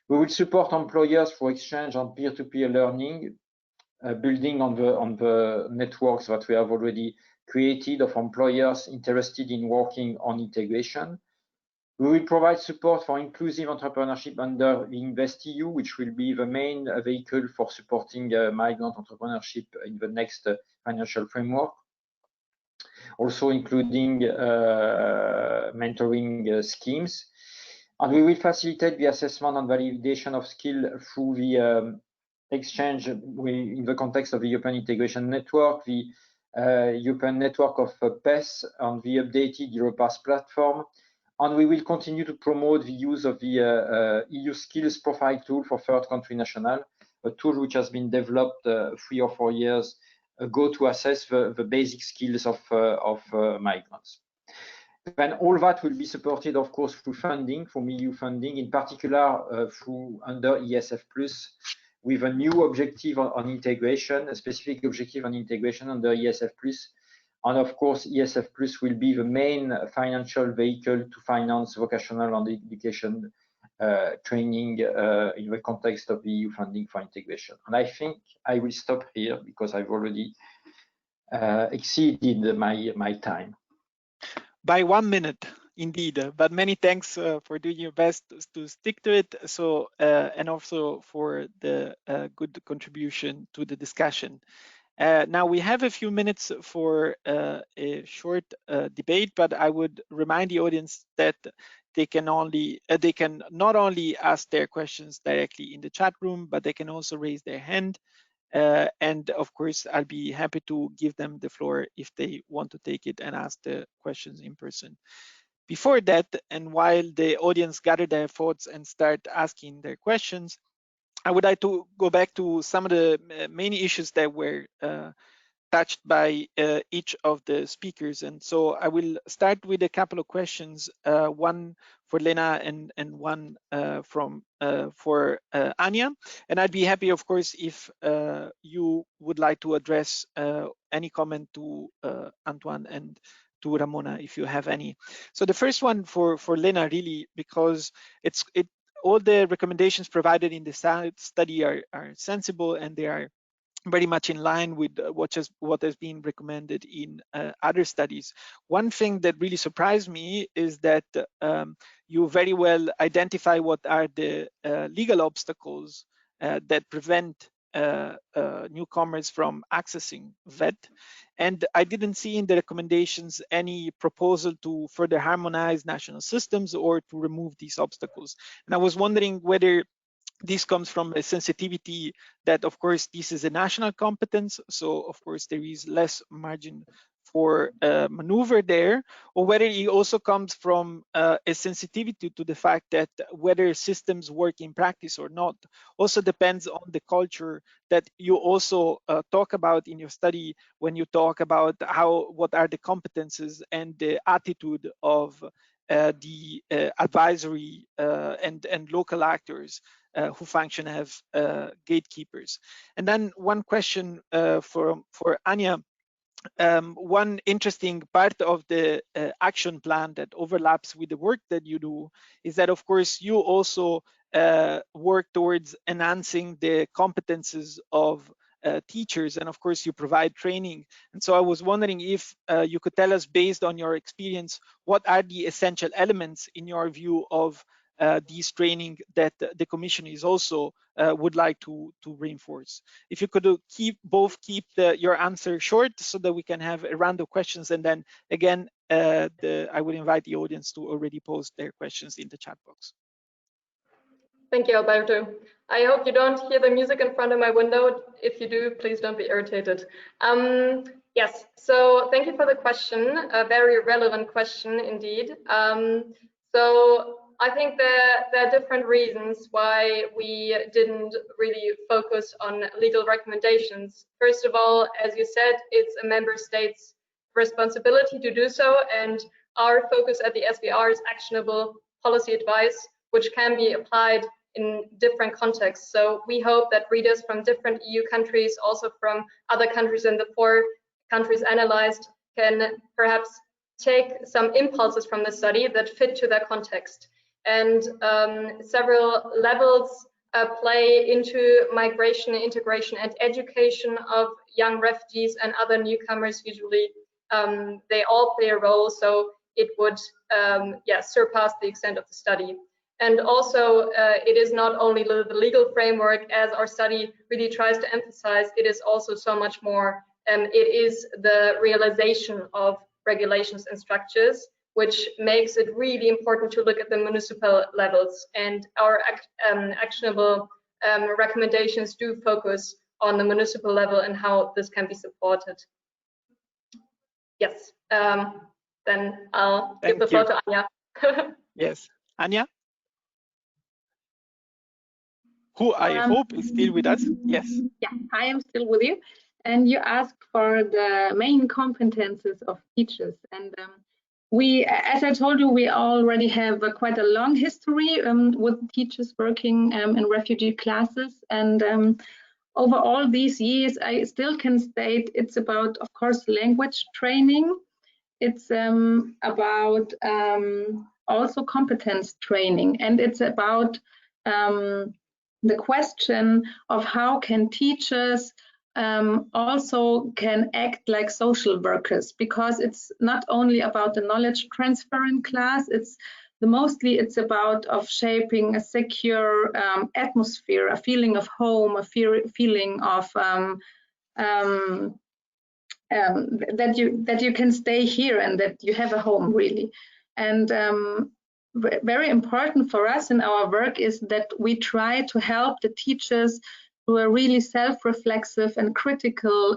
We will support employers for exchange and peer-to-peer learning, building on the networks that we have already created of employers interested in working on integration. We will provide support for inclusive entrepreneurship under the InvestEU, which will be the main vehicle for supporting migrant entrepreneurship in the next financial framework, also including mentoring schemes. And we will facilitate the assessment and validation of skill through the exchange in the context of the European Integration Network, the European Network of PES, and the updated Europass platform. And we will continue to promote the use of the EU Skills Profile tool for third country national, a tool which has been developed 3 or 4 years ago to assess the basic skills of migrants. Then all that will be supported, of course, through funding, from EU funding, in particular through under ESF+, with a new objective on integration, a specific objective on integration under ESF+. And of course, ESF+ will be the main financial vehicle to finance vocational and education training in the context of the EU funding for integration. And I think I will stop here because I've already exceeded my time. By 1 minute, indeed. But many thanks for doing your best to stick to it. So, and also for the good contribution to the discussion. Now we have a few minutes for a short debate, but I would remind the audience that they can not only ask their questions directly in the chat room, but they can also raise their hand. And of course, I'll be happy to give them the floor if they want to take it and ask the questions in person. Before that, and while the audience gather their thoughts and start asking their questions, I would like to go back to some of the main issues that were touched by each of the speakers. And so I will start with a couple of questions, one for Lena and one for Anja. And I'd be happy, of course, if you would like to address any comment to Antoine and to Ramona, if you have any. So the first one for Lena, really, because all the recommendations provided in the study are sensible, and they are very much in line with what has been recommended in other studies. One thing that really surprised me is that you very well identify what are the legal obstacles that prevent newcomers from accessing VET. And I didn't see in the recommendations any proposal to further harmonize national systems or to remove these obstacles. And I was wondering whether this comes from a sensitivity that, of course, this is a national competence, so of course there is less margin for maneuver there, or whether it also comes from a sensitivity to the fact that whether systems work in practice or not also depends on the culture that you also talk about in your study when you talk about what are the competences and the attitude of the advisory and local actors who function as gatekeepers. And then one question for Anja. One interesting part of the action plan that overlaps with the work that you do is that, of course, you also work towards enhancing the competences of teachers, and of course you provide training. And so I was wondering if you could tell us, based on your experience, what are the essential elements in your view of these training that the Commission is also would like to reinforce. If you could keep your answer short so that we can have a round of questions, and then again I will invite the audience to already post their questions in the chat box. Thank you, Alberto. I hope you don't hear the music in front of my window. If you do, please don't be irritated. Yes, so thank you for the question, a very relevant question indeed. So I think there are different reasons why we didn't really focus on legal recommendations. First of all, as you said, it's a member state's responsibility to do so, and our focus at the SVR is actionable policy advice, which can be applied in different contexts. So we hope that readers from different EU countries, also from other countries in the 4 countries analyzed, can perhaps take some impulses from the study that fit to their context. And several levels play into migration, integration, and education of young refugees and other newcomers. Usually they all play a role, so it would surpass the extent of the study. And also, it is not only the legal framework, as our study really tries to emphasize, it is also so much more. It is the realization of regulations and structures, which makes it really important to look at the municipal levels. And our actionable recommendations do focus on the municipal level and how this can be supported. Yes, then I'll give the floor to Anja. Yes, Anja? Who I hope is still with us. Yes. Yeah, I am still with you. And you asked for the main competences of teachers. And we, as I told you, we already have quite a long history with teachers working in refugee classes. And over all these years, I still can state it's about, of course, language training. It's about also competence training. And it's about the question of how can teachers also can act like social workers, because it's not only about the knowledge transfer in class, mostly it's about of shaping a secure atmosphere, a feeling of home, a feeling of that you can stay here and that you have a home, really. And very important for us in our work is that we try to help the teachers to a really self-reflexive and critical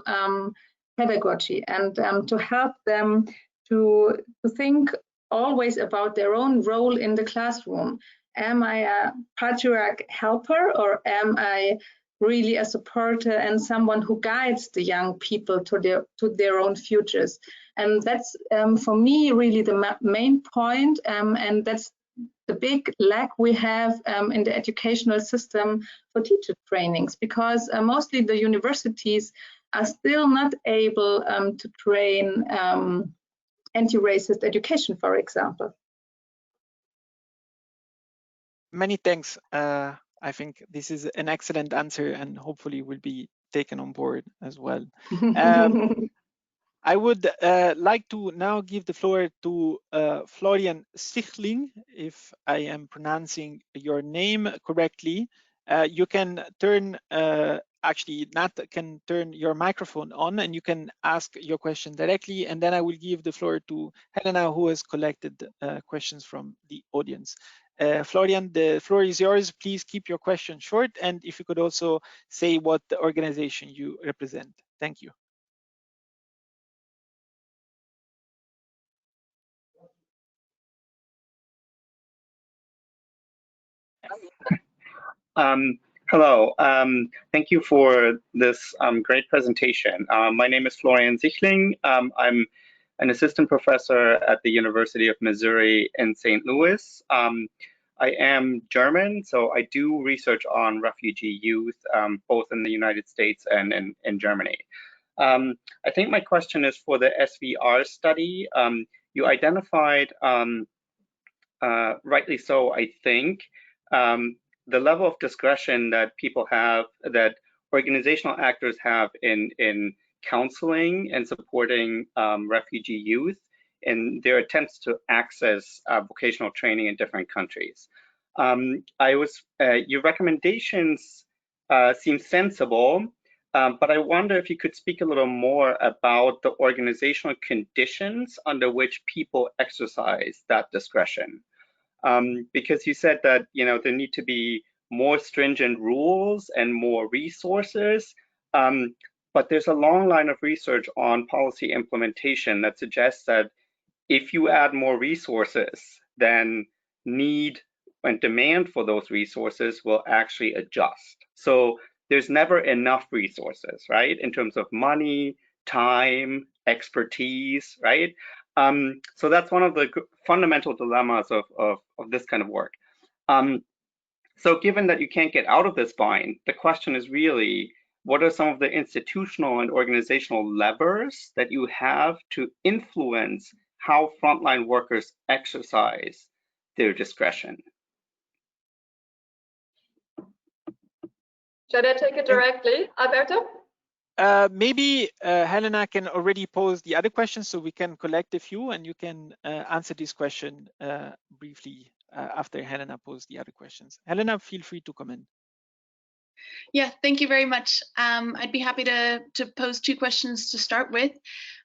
pedagogy, and to help them to think always about their own role in the classroom. Am I a patriarch helper, or am I really a supporter and someone who guides the young people to their own futures? And that's for me really the main point, and that's the big lack we have in the educational system for teacher trainings, because mostly the universities are still not able to train anti-racist education, for example. Many thanks. I think this is an excellent answer and hopefully will be taken on board as well. I would like to now give the floor to Florian Sichling, if I am pronouncing your name correctly. You can turn, actually Nat can turn your microphone on and you can ask your question directly, and then I will give the floor to Helena, who has collected questions from the audience. Florian, the floor is yours. Please keep your question short, and if you could also say what the organization you represent. Thank you. Hello, thank you for this great presentation. My name is Florian Sichling. I'm an assistant professor at the University of Missouri in St. Louis. I am German, so I do research on refugee youth, both in the United States and in Germany. I think my question is for the SVR study. You identified, rightly so, I think, the level of discretion that people have, that organizational actors have in counseling and supporting refugee youth in their attempts to access vocational training in different countries. Your recommendations seem sensible, But I wonder if you could speak a little more about the organizational conditions under which people exercise that discretion. Because you said that there need to be more stringent rules and more resources, but there's a long line of research on policy implementation that suggests that if you add more resources, then need and demand for those resources will actually adjust. So there's never enough resources, right? In terms of money, time, expertise, right? So that's one of the fundamental dilemmas of this kind of work. So given that you can't get out of this bind, the question is really, what are some of the institutional and organizational levers that you have to influence how frontline workers exercise their discretion? Should I take it directly, Alberto? Maybe Helena can already pose the other questions, so we can collect a few and you can answer this question briefly after Helena posed the other questions. Helena, feel free to come in. Yeah, thank you very much. I'd be happy to pose two questions to start with.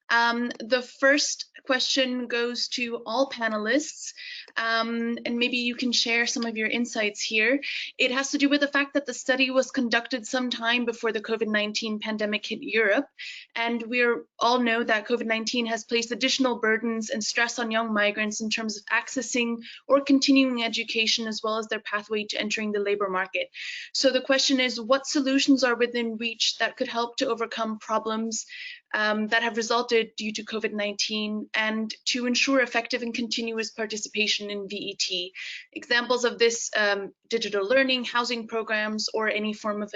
The first question goes to all panelists, and maybe you can share some of your insights here. It has to do with the fact that the study was conducted some time before the COVID-19 pandemic hit Europe, and we all know that COVID-19 has placed additional burdens and stress on young migrants in terms of accessing or continuing education, as well as their pathway to entering the labor market. So the question is, what solutions are within reach that could help to overcome problems that have resulted due to COVID-19 and to ensure effective and continuous participation in VET? Examples of this: digital learning, housing programs, or any form of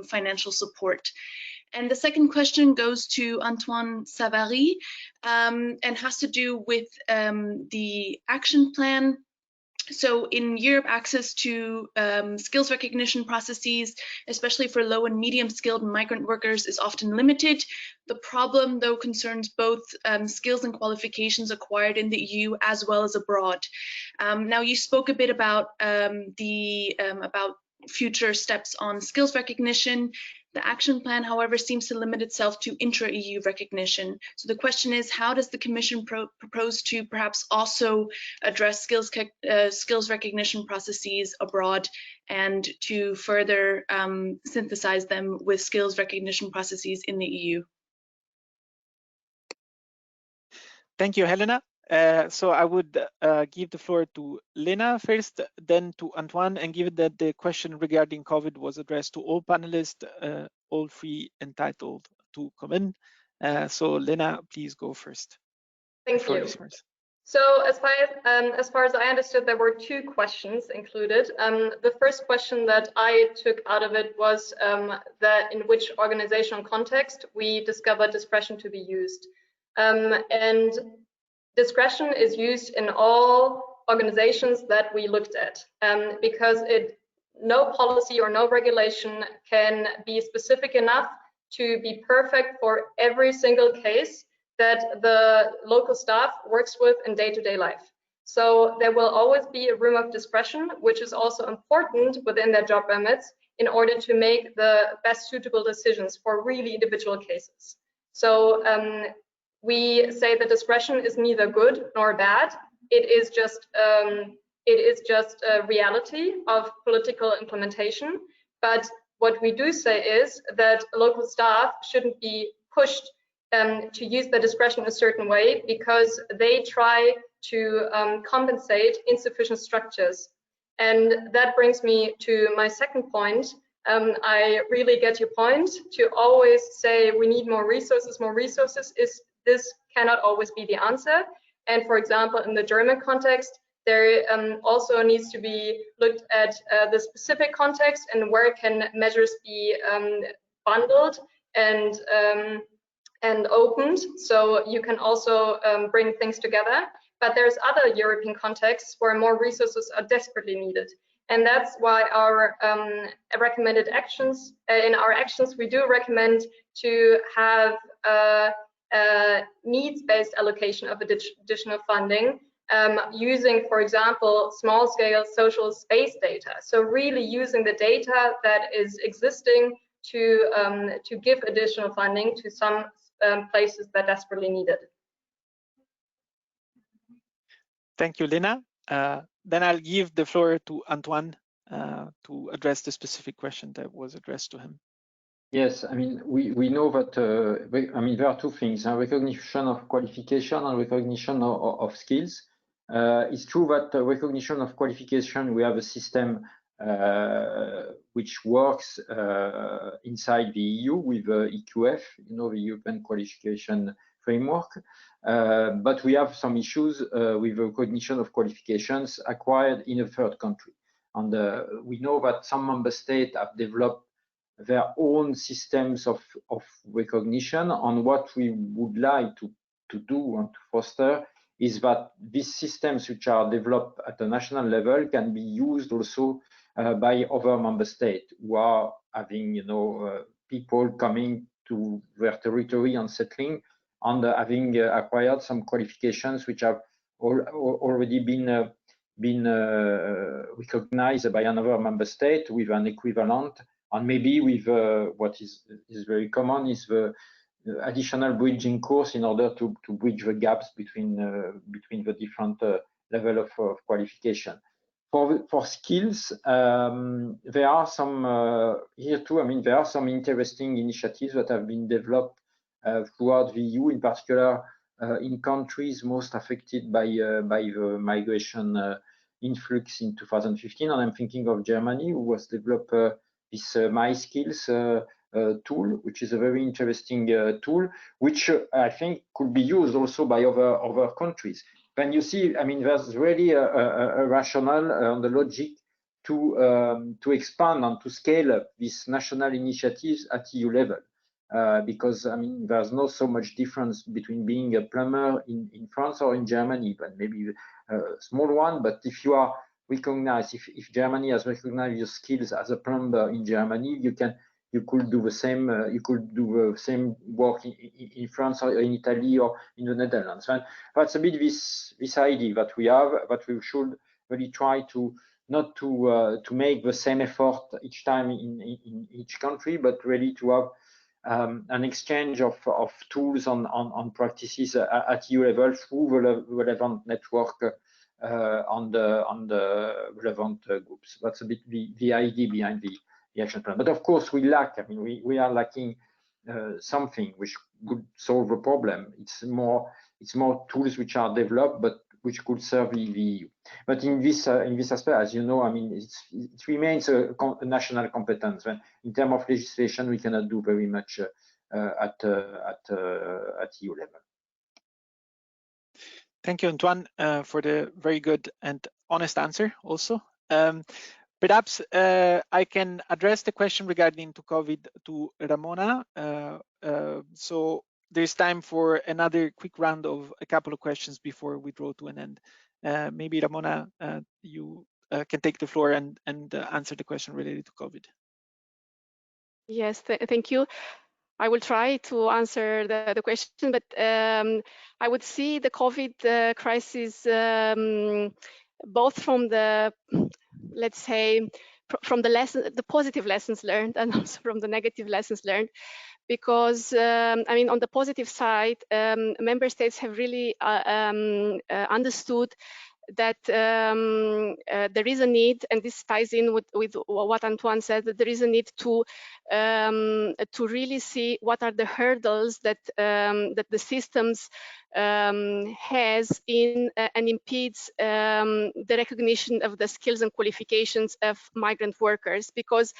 financial support. And the second question goes to Antoine Savary and has to do with the action plan. So in Europe, access to skills recognition processes, especially for low and medium skilled migrant workers, is often limited. The problem, though, concerns both skills and qualifications acquired in the EU as well as abroad. Now, you spoke a bit about future steps on skills recognition. The action plan, however, seems to limit itself to intra-EU recognition. So the question is, how does the Commission propose to perhaps also address skills recognition processes abroad and to further synthesize them with skills recognition processes in the EU? Thank you, Helena. So I would give the floor to Lena first, then to Antoine, and given that the question regarding COVID was addressed to all panelists, all three entitled to come in. So Lena, please go first. Thank you. So as far as I understood, there were two questions included. The first question that I took out of it was that in which organizational context we discovered discretion to be used. And discretion is used in all organizations that we looked at, because no policy or no regulation can be specific enough to be perfect for every single case that the local staff works with in day-to-day life. So there will always be a room of discretion, which is also important within their job remits in order to make the best suitable decisions for really individual cases. So we say that discretion is neither good nor bad. It is just a reality of political implementation. But what we do say is that local staff shouldn't be pushed to use their discretion in a certain way because they try to compensate insufficient structures. And that brings me to my second point. I really get your point to always say we need more resources. This cannot always be the answer. And for example, in the German context, there also needs to be looked at the specific context and where can measures be bundled and opened. So you can also bring things together. But there's other European contexts where more resources are desperately needed. And that's why our recommended actions, in our actions, we do recommend to have needs-based allocation of additional funding using, for example, small-scale social space data. So really using the data that is existing to give additional funding to some places that desperately need it. Thank you, Lena. Then I'll give the floor to Antoine to address the specific question that was addressed to him. Yes, I mean, we know that, I mean, there are two things, recognition of qualification and recognition of skills. It's true that recognition of qualification, we have a system which works inside the EU with EQF, you know, the European Qualification Framework. But we have some issues with recognition of qualifications acquired in a third country. And we know that some member states have developed their own systems of recognition. And what we would like to do and to foster is that these systems which are developed at the national level can be used also by other member states who are having, you know, people coming to their territory and settling and having acquired some qualifications which have already been recognized by another member state with an equivalent, and maybe with what is very common is the additional bridging course in order to bridge the gaps between the different level of qualification. For skills, there are some here too. I mean, there are some interesting initiatives that have been developed throughout the EU, in particular in countries most affected by the migration influx in 2015. And I'm thinking of Germany, who has developed this MySkills tool, which is a very interesting tool, which I think could be used also by other countries. When you see, I mean, there's really a rationale and the logic to expand and to scale up these national initiatives at EU level. Because, I mean, there's not so much difference between being a plumber in France or in Germany, but maybe a small one. But if you are recognized, if Germany has recognized your skills as a plumber in Germany, you could do the same. You could do the same work in France or in Italy or in the Netherlands. And that's a bit this idea that we have, that we should really try to not to make the same effort each time in each country, but really to have an exchange of tools on practices at EU level through the relevant network on the relevant groups. That's a bit the idea behind the action plan. But of course, we lack. I mean, we are lacking something which could solve the problem. It's more tools which are developed, but which could serve the EU. But in this aspect, as you know, I mean, it remains a national competence. In terms of legislation, we cannot do very much at EU level. Thank you, Antoine, for the very good and honest answer also. Perhaps I can address the question regarding to COVID to Ramona. So there's time for another quick round of a couple of questions before we draw to an end. Maybe Ramona, you can take the floor and answer the question related to COVID. Yes, thank you. I will try to answer the question, but I would see the COVID crisis both from the, let's say, from the positive lessons learned and also from the negative lessons learned. Because, I mean, on the positive side, member states have really understood that there is a need, and this ties in with what Antoine said, that there is a need to really see what are the hurdles that that the systems has in and impedes the recognition of the skills and qualifications of migrant workers, because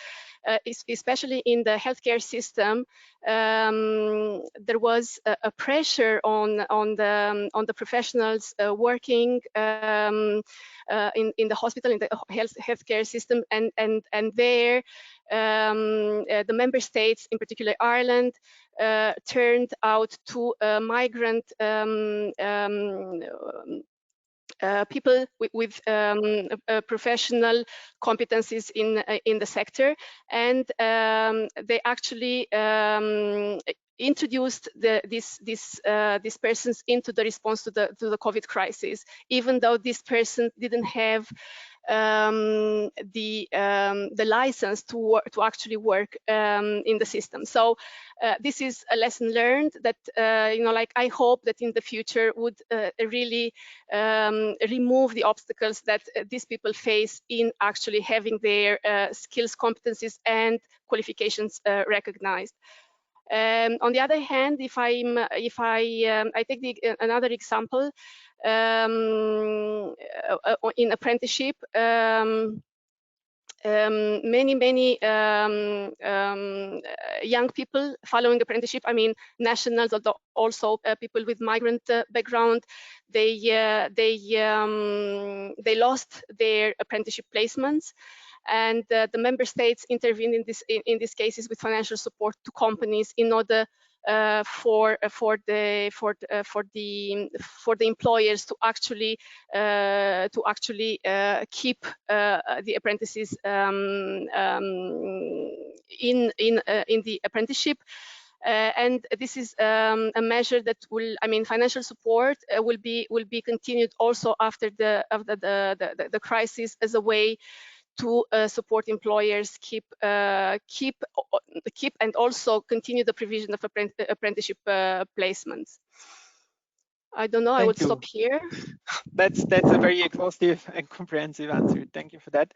especially in the healthcare system, there was a pressure on the professionals working in the hospital, in the healthcare system, and there the member states, in particular Ireland, turned out to migrant people with professional competencies in the sector, and they actually introduced these persons into the response to the COVID crisis, even though this person didn't have the license to actually work in the system. So this is a lesson learned that like I hope that in the future would really remove the obstacles that these people face in actually having their skills, competencies, and qualifications recognized. On the other hand, if I take another example, in apprenticeship, many young people following apprenticeship, I mean nationals, although also people with migrant background, they lost their apprenticeship placements, and the member states intervened in these cases with financial support to companies in order for the employers to actually keep the apprentices in the apprenticeship. And this is a measure that will, I mean, financial support will be continued also after the crisis, as a way to support employers keep and also continue the provision of apprenticeship placements. I don't know. I would stop here. That's a very exhaustive and comprehensive answer. Thank you for that.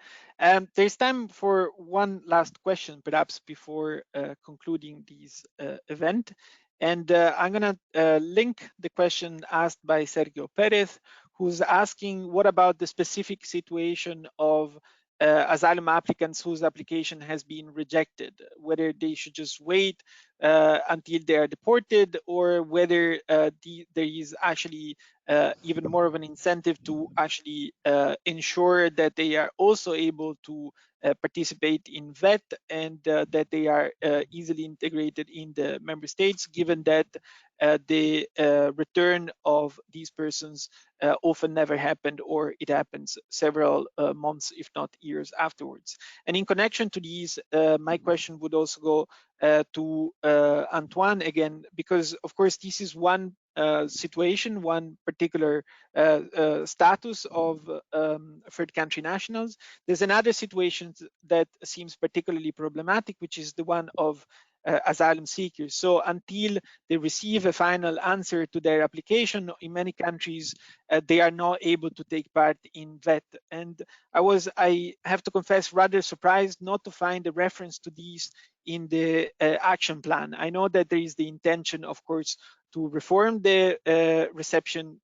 There's time for one last question, perhaps before concluding this event. And I'm going to link the question asked by Sergio Perez, who's asking, what about the specific situation of asylum applicants whose application has been rejected, whether they should just wait until they are deported, or whether there is actually even more of an incentive to actually ensure that they are also able to participate in VET, and that they are easily integrated in the member states, given that the return of these persons often never happened, or it happens several months, if not years afterwards. And in connection to these, my question would also go to Antoine again, because of course this is one situation, one particular status of third country nationals. There's another situation that seems particularly problematic, which is the one of asylum seekers. So until they receive a final answer to their application, in many countries they are not able to take part in VET. And I have to confess, rather surprised not to find a reference to these in the action plan. I know that there is the intention, of course, to reform the reception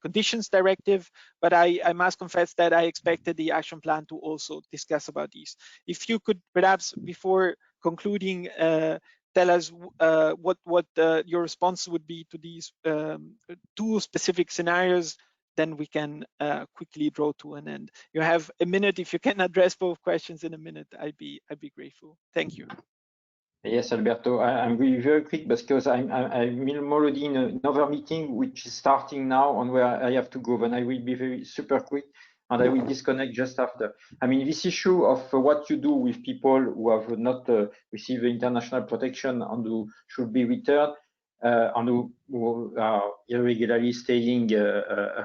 conditions directive, but I must confess that I expected the action plan to also discuss about these. If you could perhaps, before concluding, tell us what your response would be to these two specific scenarios, then we can quickly draw to an end. You have a minute. If you can address both questions in a minute, I'd be grateful. Thank you. Yes, Alberto, I'm really very quick because I'm already in another meeting which is starting now, and where I have to go. Then I will be very super quick, and I will disconnect just after. I mean, this issue of what you do with people who have not received international protection and who should be returned, and who are irregularly staying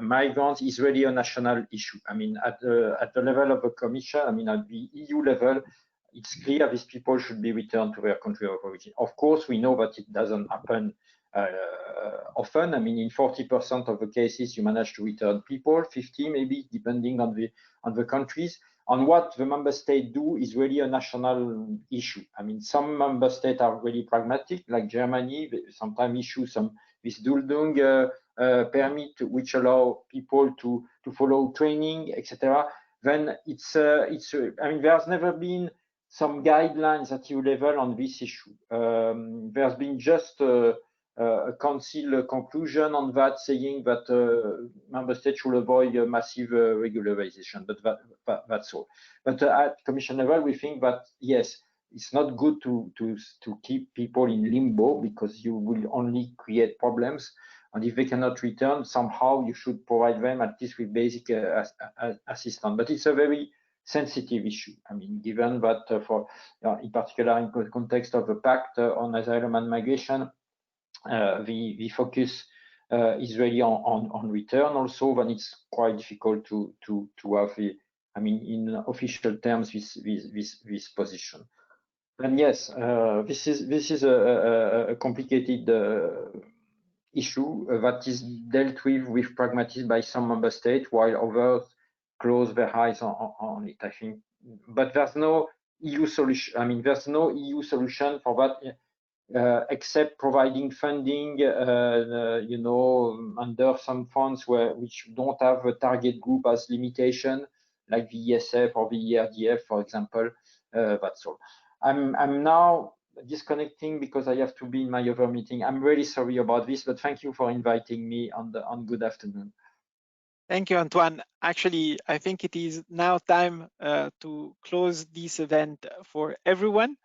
migrants, is really a national issue. I mean, at the level of the Commission, I mean, at the EU level, it's clear these people should be returned to their country of origin. Of course, we know that it doesn't happen often. I mean, in 40% of the cases, you manage to return people, 50 maybe, depending on the countries. And what the member states do is really a national issue. I mean, some member states are really pragmatic, like Germany. They sometimes issue some Duldung permit, which allow people to follow training, etc. Then I mean, there's never been some guidelines at EU level on this issue. There's been just a council conclusion on that, saying that member states should avoid massive regularization, but that's all. But at Commission level, we think that yes, it's not good to keep people in limbo, because you will only create problems. And if they cannot return, somehow you should provide them at least with basic assistance. But it's a very sensitive issue. I mean, given that in particular in the context of the Pact on Asylum and Migration, the focus is really on return also, then it's quite difficult to have in official terms this position. And yes, this is a complicated issue that is dealt with pragmatism by some member states, while others close their eyes on it, I think. But there's no EU solution. I mean, there's no EU solution for that except providing funding, under some funds which don't have a target group as limitation, like the ESF or the ERDF, for example. That's all. I'm now disconnecting because I have to be in my other meeting. I'm really sorry about this, but thank you for inviting me on good afternoon. Thank you, Antoine. Actually, I think it is now time to close this event for everyone.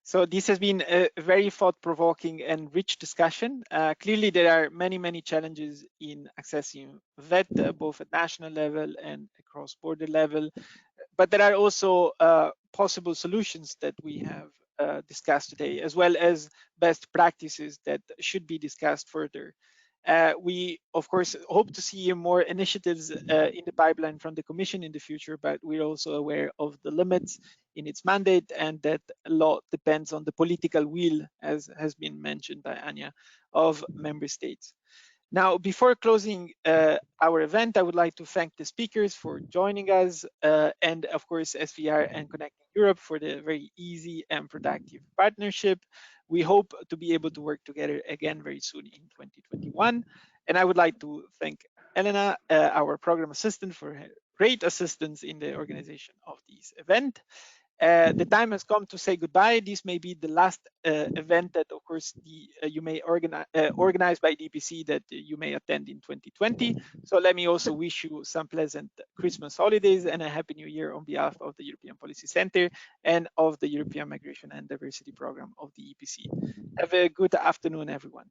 So this has been a very thought-provoking and rich discussion. Clearly, there are many challenges in accessing VET, both at national level and across border level. But there are also possible solutions that we have discussed today, as well as best practices that should be discussed further. We, of course, hope to see more initiatives in the pipeline from the Commission in the future, but we're also aware of the limits in its mandate and that a lot depends on the political will, as has been mentioned by Anja, of member states. Now, before closing our event, I would like to thank the speakers for joining us and, of course, SVR and Connecting Europe for the very easy and productive partnership. We hope to be able to work together again very soon in 2021. And I would like to thank Elena, our program assistant, for her great assistance in the organization of this event. The time has come to say goodbye. This may be the last event that, of course, you may organize by DPC that you may attend in 2020. So let me also wish you some pleasant Christmas holidays and a Happy New Year on behalf of the European Policy Center and of the European Migration and Diversity Program of the EPC. Have a good afternoon, everyone.